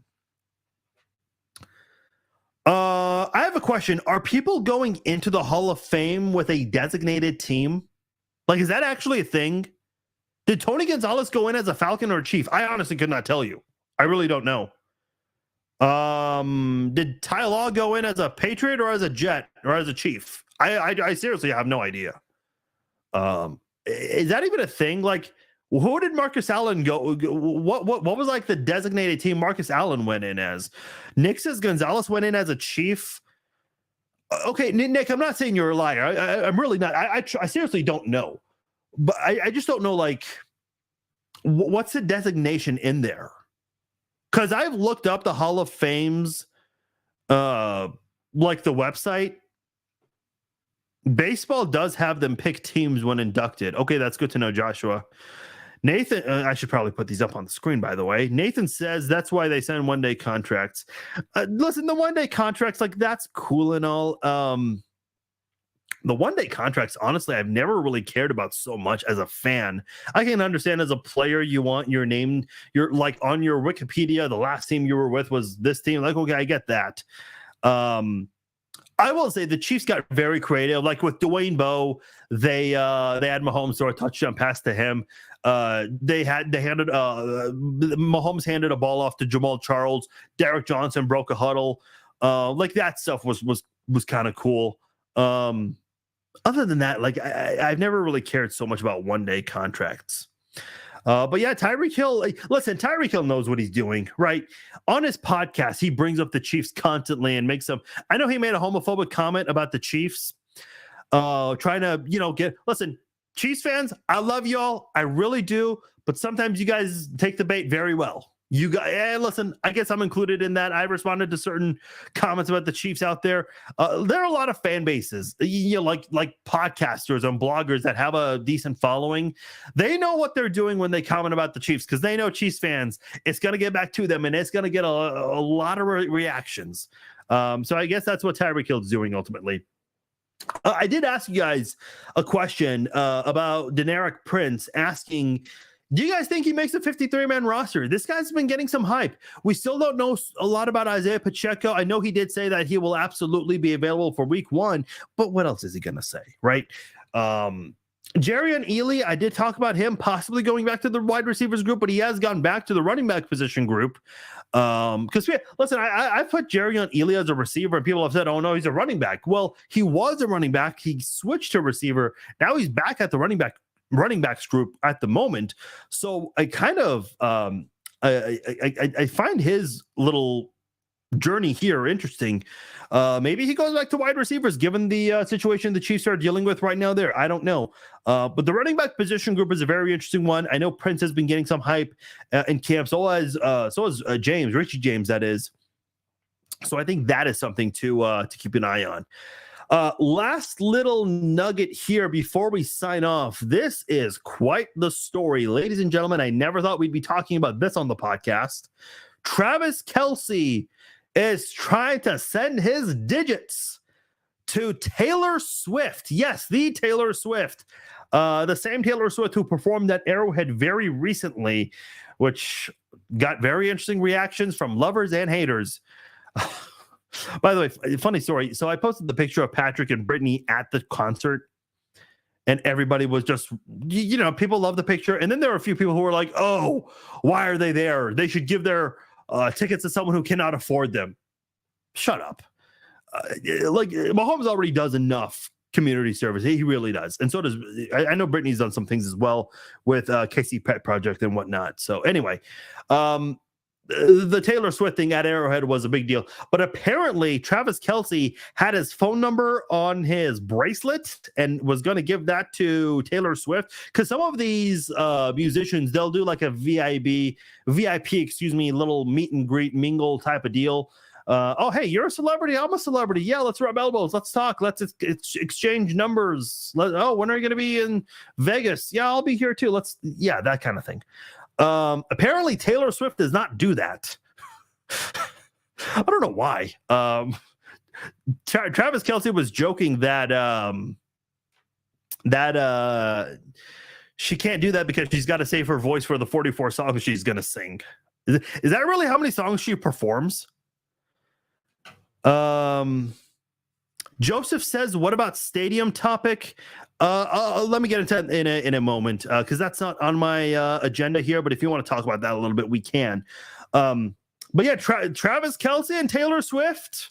I have a question. Are people going into the Hall of Fame with a designated team? Like, is that actually a thing? Did Tony Gonzalez go in as a Falcon or a Chief? I honestly could not tell you. I really don't know. Did Ty Law go in as a Patriot or as a Jet or as a Chief? I seriously have no idea. Is that even a thing? Like, who did Marcus Allen go? What was like the designated team Marcus Allen went in as? Nick says Gonzalez went in as a Chief. Okay, Nick, I'm not saying you're a liar. I'm really not. I seriously don't know. But I just don't know, like, what's the designation in there? Because I've looked up the Hall of Fame's, like the website. Baseball does have them pick teams when inducted. Okay, that's good to know, Joshua. Nathan, I should probably put these up on the screen, by the way. Nathan says that's why they send one-day contracts. Listen, the one-day contracts, like, that's cool and all. The one-day contracts, honestly, I've never really cared about so much as a fan. I can understand as a player, you want your name, you're like on your Wikipedia, the last team you were with was this team. Like, okay, I get that. I will say the Chiefs got very creative. Like with Dwayne Bowe, they had Mahomes throw a touchdown pass to him. Mahomes handed a ball off to Jamal Charles. Derek Johnson broke a huddle. Like that stuff was kind of cool. Other than that, like I've never really cared so much about one-day contracts. But yeah, Tyreek Hill, listen, Tyreek Hill knows what he's doing, right? On his podcast, he brings up the Chiefs constantly and makes them. I know he made a homophobic comment about the Chiefs, trying to, listen, Chiefs fans, I love y'all. I really do. But sometimes you guys take the bait very well. You guys, listen, I guess I'm included in that. I responded to certain comments about the Chiefs out there. There are a lot of fan bases, like podcasters and bloggers that have a decent following. They know what they're doing when they comment about the Chiefs because they know Chiefs fans, it's going to get back to them and it's going to get a lot of reactions. So I guess that's what Tyreek Hill is doing ultimately. I did ask you guys a question about Deneric Prince, asking, do you guys think he makes a 53-man roster? This guy's been getting some hype. We still don't know a lot about Isaiah Pacheco. I know he did say that he will absolutely be available for week 1, but what else is he going to say, right? Jerrion Ealy, I did talk about him possibly going back to the wide receivers group, but he has gone back to the running back position group. Because listen, I put Jerrion Ealy as a receiver, and people have said, "Oh no, he's a running back." Well, he was a running back. He switched to receiver. Now he's back at the running back running backs group at the moment. So I kind of I find his little journey here interesting. Maybe he goes back to wide receivers given the situation the Chiefs are dealing with right now there. I don't know. But the running back position group is a very interesting one. I know Prince has been getting some hype in camp. So has James, Richie James, that is. So I think that is something to keep an eye on. Last little nugget here before we sign off. This is quite the story, ladies and gentlemen. I never thought we'd be talking about this on the podcast. Travis Kelce is trying to send his digits to Taylor Swift. Yes, the Taylor Swift. The same Taylor Swift who performed at Arrowhead very recently, which got very interesting reactions from lovers and haters. By the way, funny story. So I posted the picture of Patrick and Brittany at the concert, and everybody was just, people love the picture. And then there were a few people who were like, oh, why are they there? They should give their tickets to someone who cannot afford them. Shut up. Mahomes already does enough community service. He really does. And so does, I know Brittany's done some things as well with KC Pet Project and whatnot. So anyway, the Taylor Swift thing at Arrowhead was a big deal, but apparently Travis Kelce had his phone number on his bracelet and was going to give that to Taylor Swift, because some of these musicians, they'll do like a VIP, little meet and greet mingle type of deal. Oh, hey, you're a celebrity. I'm a celebrity. Yeah, let's rub elbows. Let's talk. Let's exchange numbers. When are you going to be in Vegas? Yeah, I'll be here too. That kind of thing. Apparently Taylor Swift does not do that. I don't know why. Travis Kelce was joking that she can't do that because she's got to save her voice for the 44 songs she's going to sing. Is that really how many songs she performs? Joseph says, what about stadium topic? Let me get into that in a moment, because that's not on my agenda here. But if you want to talk about that a little bit, we can. But yeah, Travis Kelce and Taylor Swift,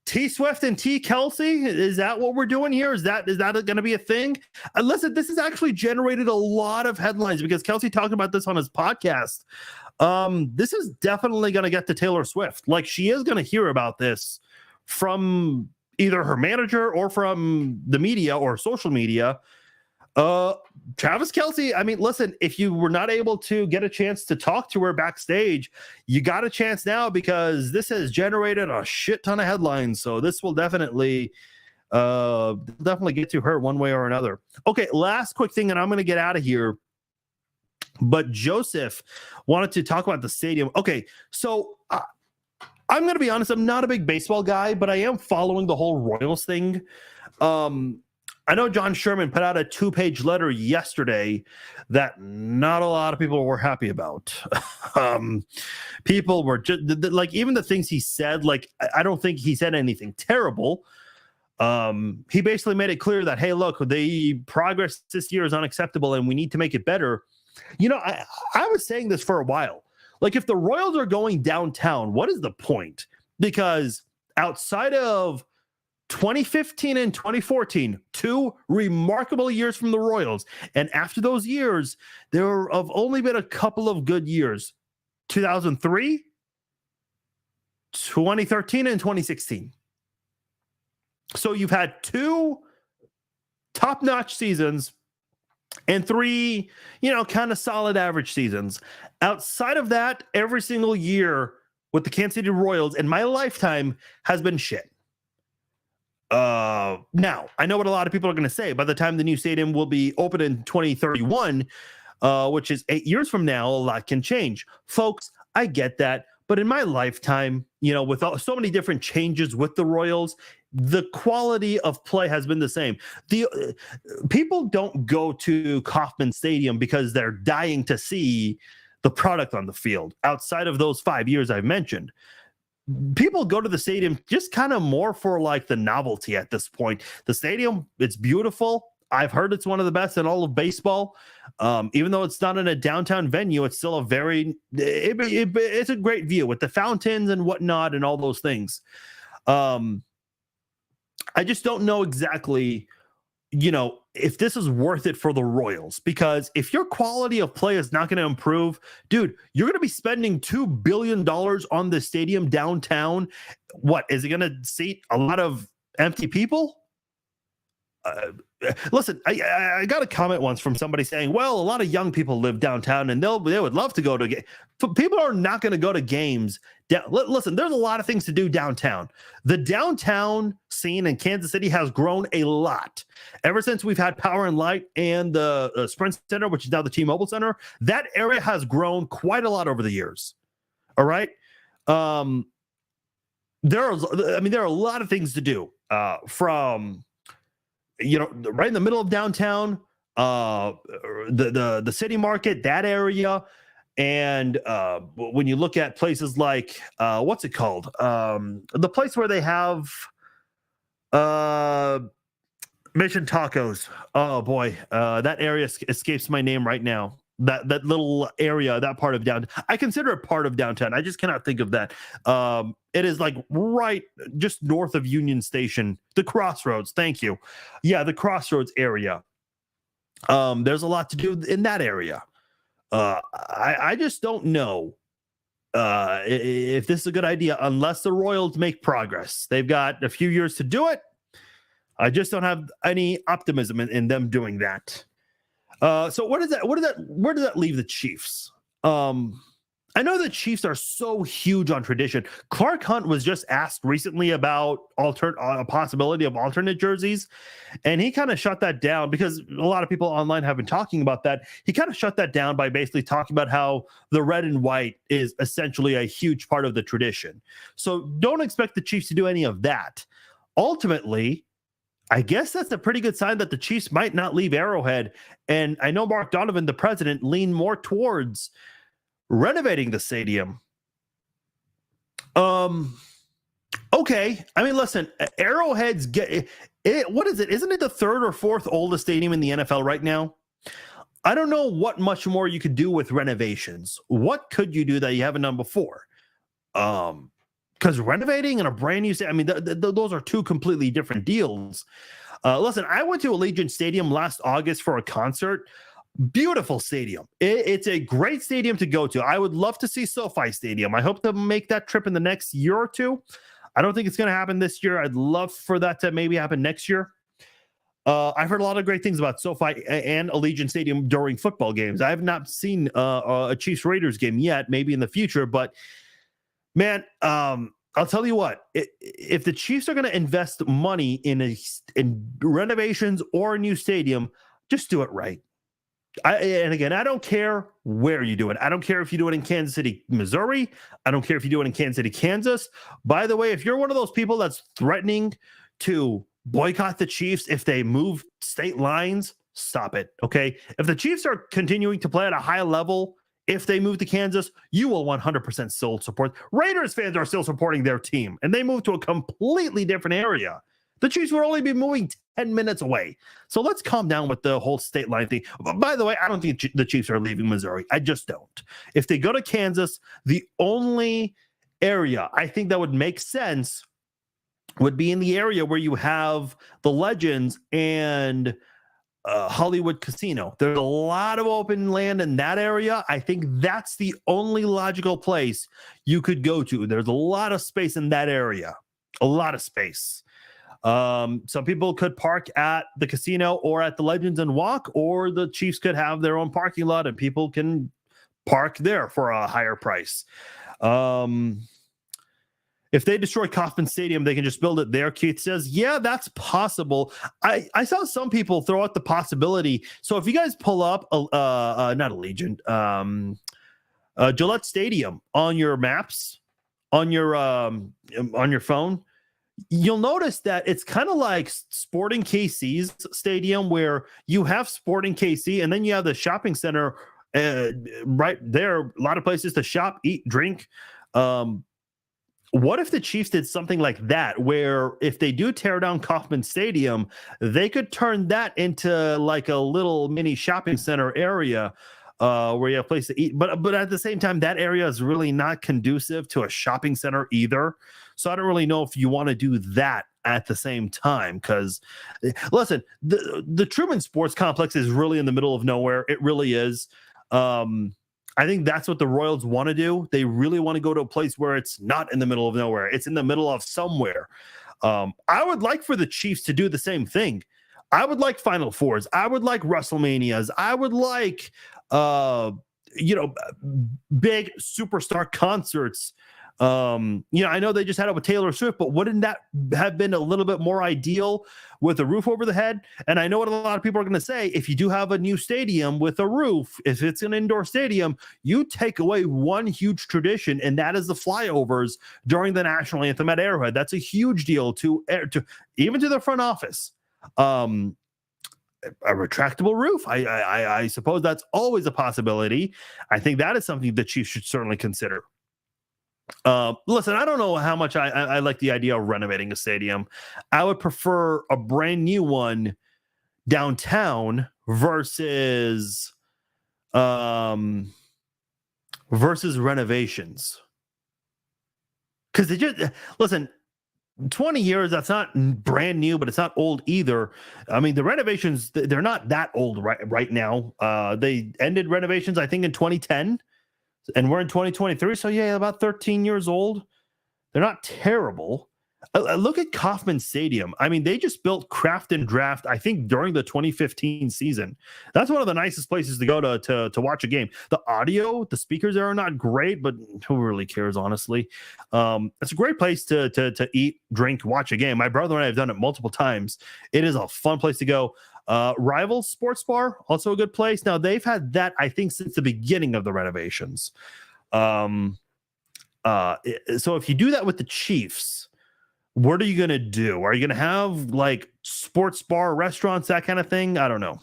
T Swift and T Kelce. Is that what we're doing here? Is that going to be a thing? Listen, this has actually generated a lot of headlines because Kelce talked about this on his podcast. This is definitely going to get to Taylor Swift. Like, she is going to hear about this from either her manager or from the media or social media. Travis Kelce, I mean, listen, if you were not able to get a chance to talk to her backstage, you got a chance now, because this has generated a shit ton of headlines. So this will definitely get to her one way or another. Okay, last quick thing, and I'm going to get out of here. But Joseph wanted to talk about the stadium. Okay, so I'm going to be honest, I'm not a big baseball guy, but I am following the whole Royals thing. I know John Sherman put out a 2-page letter yesterday that not a lot of people were happy about. People were just like, even the things he said, like, I don't think he said anything terrible. He basically made it clear that, hey, look, the progress this year is unacceptable and we need to make it better. I was saying this for a while. Like, if the Royals are going downtown, what is the point? Because outside of 2015 and 2014, 2 remarkable years from the Royals, and after those years, there have only been a couple of good years. 2003, 2013, and 2016. So you've had 2 top-notch seasons and 3, kind of solid average seasons. Outside of that, every single year with the Kansas City Royals in my lifetime has been shit. Now, I know what a lot of people are going to say. By the time the new stadium will be open in 2031, which is 8 years from now, a lot can change. Folks, I get that. But in my lifetime, with so many different changes with the Royals, the quality of play has been the same. The people don't go to Kauffman Stadium because they're dying to see the product on the field. Outside of those 5 years I've mentioned, people go to the stadium just kind of more for like the novelty at this point. The stadium, it's beautiful. I've heard it's one of the best in all of baseball. Even though it's not in a downtown venue, it's still it's a great view with the fountains and whatnot and all those things. I just don't know exactly, if this is worth it for the Royals, because if your quality of play is not going to improve, dude, you're going to be spending $2 billion on the stadium downtown. What is it going to seat a lot of empty people? Listen, I got a comment once from somebody saying, well, a lot of young people live downtown and they would love to go to games. People are not going to go to games. Listen, there's a lot of things to do downtown. The downtown scene in Kansas City has grown a lot. Ever since we've had Power and Light and the Sprint Center, which is now the T-Mobile Center, that area has grown quite a lot over the years. All right. There are a lot of things to do from right in the middle of downtown, the city market, that area. And when you look at places like, what's it called? The place where they have Mission Tacos. Oh boy. That area escapes my name right now. That little area, that part of downtown, I consider it part of downtown. I just cannot think of that. It is like right just north of Union Station, the Crossroads. Thank you. Yeah, the Crossroads area. There's a lot to do in that area. I just don't know if this is a good idea unless the Royals make progress. They've got a few years to do it. I just don't have any optimism in them doing that. So where does that leave the Chiefs? I know the Chiefs are so huge on tradition. Clark Hunt was just asked recently about a possibility of alternate jerseys, and he kind of shut that down because a lot of people online have been talking about that. He kind of shut that down by basically talking about how the red and white is essentially a huge part of the tradition. So don't expect the Chiefs to do any of that. Ultimately, I guess that's a pretty good sign that the Chiefs might not leave Arrowhead. And I know Mark Donovan, the president, leaned more towards renovating the stadium. Okay. I mean, listen, Arrowhead's what is it? Isn't it the third or fourth oldest stadium in the NFL right now? I don't know what much more you could do with renovations. What could you do that you haven't done before? Because renovating in a brand new stadium, I mean, those are two completely different deals. Listen, I went to Allegiant Stadium last August for a concert. Beautiful stadium. It's a great stadium to go to. I would love to see SoFi Stadium. I hope to make that trip in the next year or two. I don't think it's going to happen this year. I'd love for that to maybe happen next year. I've heard a lot of great things about SoFi and Allegiant Stadium during football games. I have not seen a Chiefs Raiders game yet, maybe in the future, but man, I'll tell you what, if the Chiefs are going to invest money in renovations or a new stadium, just do it right. And again, I don't care where you do it. I don't care if you do it in Kansas City, Missouri. I don't care if you do it in Kansas City, Kansas. By the way, if you're one of those people that's threatening to boycott the Chiefs if they move state lines, stop it, okay? If the Chiefs are continuing to play at a high level, if they move to Kansas, you will 100% still support. Raiders fans are still supporting their team, and they move to a completely different area. The Chiefs would only be moving 10 minutes away. So let's calm down with the whole state line thing. By the way, I don't think the Chiefs are leaving Missouri. I just don't. If they go to Kansas, the only area I think that would make sense would be in the area where you have the Legends and Hollywood Casino. There's a lot of open land in that area. I think that's the only logical place you could go to. There's a lot of space in that area. A lot of space. Some people could park at the casino or at the Legends and walk, or the Chiefs could have their own parking lot and people can park there for a higher price. If they destroy Kauffman Stadium, they can just build it there. Keith says, yeah, that's possible. I saw some people throw out the possibility. So if you guys pull up, not Allegiant, Gillette Stadium on your maps, on your phone, you'll notice that it's kind of like Sporting KC's stadium, where you have Sporting KC and then you have the shopping center right there. A lot of places to shop, eat, drink. What if the Chiefs did something like that, where if they do tear down Kauffman Stadium, they could turn that into like a little mini shopping center area where you have a place to eat. But at the same time, that area is really not conducive to a shopping center either. So I don't really know if you want to do that at the same time, because listen, the Truman Sports Complex is really in the middle of nowhere. It really is. I think that's what the Royals want to do. They really want to go to a place where it's not in the middle of nowhere. It's in the middle of somewhere. I would like for the Chiefs to do the same thing. I would like Final Fours. I would like WrestleManias. I would like, big superstar concerts. I know they just had it with Taylor Swift, but wouldn't that have been a little bit more ideal with a roof over the head? And I know what a lot of people are going to say. If you do have a new stadium with a roof, if it's an indoor stadium, you take away one huge tradition, and that is the flyovers during the national anthem at Arrowhead. That's a huge deal to even to the front office. A retractable roof. I suppose that's always a possibility. I think that is something the Chiefs should certainly consider. Listen, I don't know how much I like the idea of renovating a stadium. I would prefer a brand new one downtown versus renovations. Because they just listen. 20 years, that's not brand new, but it's not old either. I mean, the renovations, they're not that old right now. They ended renovations, I think, in 2010, and we're in 2023. So, yeah, about 13 years old. They're not terrible. Look at Kauffman Stadium. I mean, they just built Craft and Draft, I think, during the 2015 season. That's one of the nicest places to go to watch a game. The audio, the speakers there are not great, but who really cares, honestly? It's a great place to eat, drink, watch a game. My brother and I have done it multiple times. It is a fun place to go. Rivals Sports Bar, also a good place. Now, they've had that, I think, since the beginning of the renovations. So if you do that with the Chiefs, what are you going to do? Are you going to have like sports bar restaurants, that kind of thing? I don't know.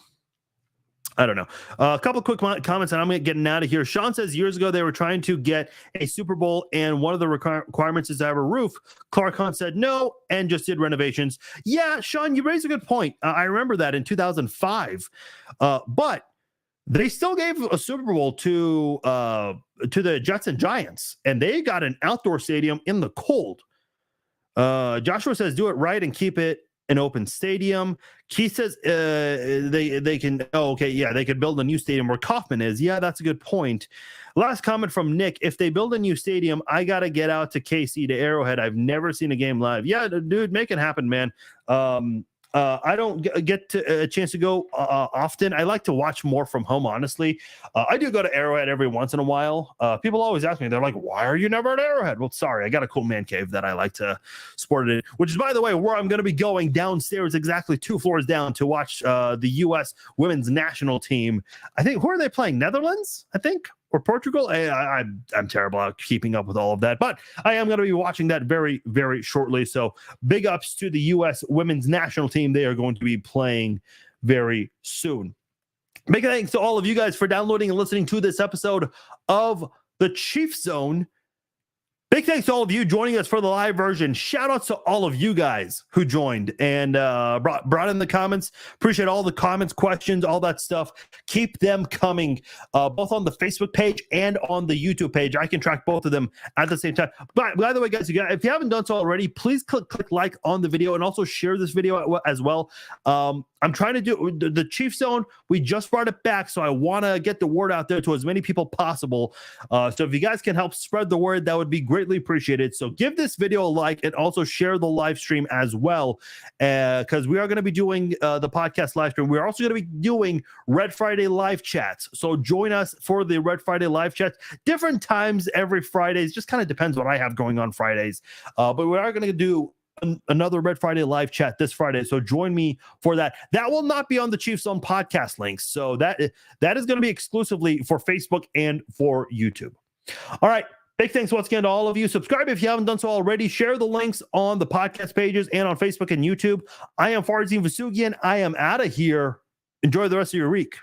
A couple of quick comments, and I'm getting out of here. Sean says years ago they were trying to get a Super Bowl, and one of the requirements is to have a roof. Clark Hunt said no and just did renovations. Yeah, Sean, you raised a good point. I remember that in 2005. But they still gave a Super Bowl to the Jets and Giants, and they got an outdoor stadium in the cold. Joshua says do it right and keep it an open stadium. Keith says they can they could build a new stadium where Kauffman is. Yeah, that's a good point. Last comment from Nick: if they build a new stadium, I gotta get out to KC to Arrowhead. I've never seen a game live. Yeah, dude, make it happen, man. I don't get a chance to go often. I like to watch more from home, honestly. I do go to Arrowhead every once in a while. People always ask me, they're like, why are you never at Arrowhead? Well, sorry, I got a cool man cave that I like to sport it in, which is, by the way, where I'm going to be going downstairs, exactly 2 floors down, to watch the U.S. women's national team. I think, who are they playing? Netherlands, I think? Or Portugal. I'm terrible at keeping up with all of that, but I am going to be watching that very, very shortly. So big ups to the U.S. women's national team. They are going to be playing very soon. Big thanks to all of you guys for downloading and listening to this episode of the Chiefs Zone. Big thanks to all of you joining us for the live version. Shout outs to all of you guys who joined and brought in the comments. Appreciate all the comments, questions, all that stuff. Keep them coming, both on the Facebook page and on the YouTube page. I can track both of them at the same time. But by the way, guys, if you haven't done so already, please click like on the video and also share this video as well. I'm trying to do the Chiefs Zone. We just brought it back, so I want to get the word out there to as many people possible. So if you guys can help spread the word, that would be greatly appreciated. So give this video a like and also share the live stream as well, because we are going to be doing the podcast live stream. We're also going to be doing Red Friday live chats. So join us for the Red Friday live chats. Different times every Friday. It just kind of depends what I have going on Fridays. But we are going to do another Red Friday live chat this Friday, so join me for that. That will not be on the Chiefs Zone podcast links, so that is going to be exclusively for Facebook and for YouTube. All right, big thanks once again to all of you. Subscribe if you haven't done so already. Share the links on the podcast pages and on Facebook and YouTube. I am Farzin Vasugian. I am out of here. Enjoy the rest of your week.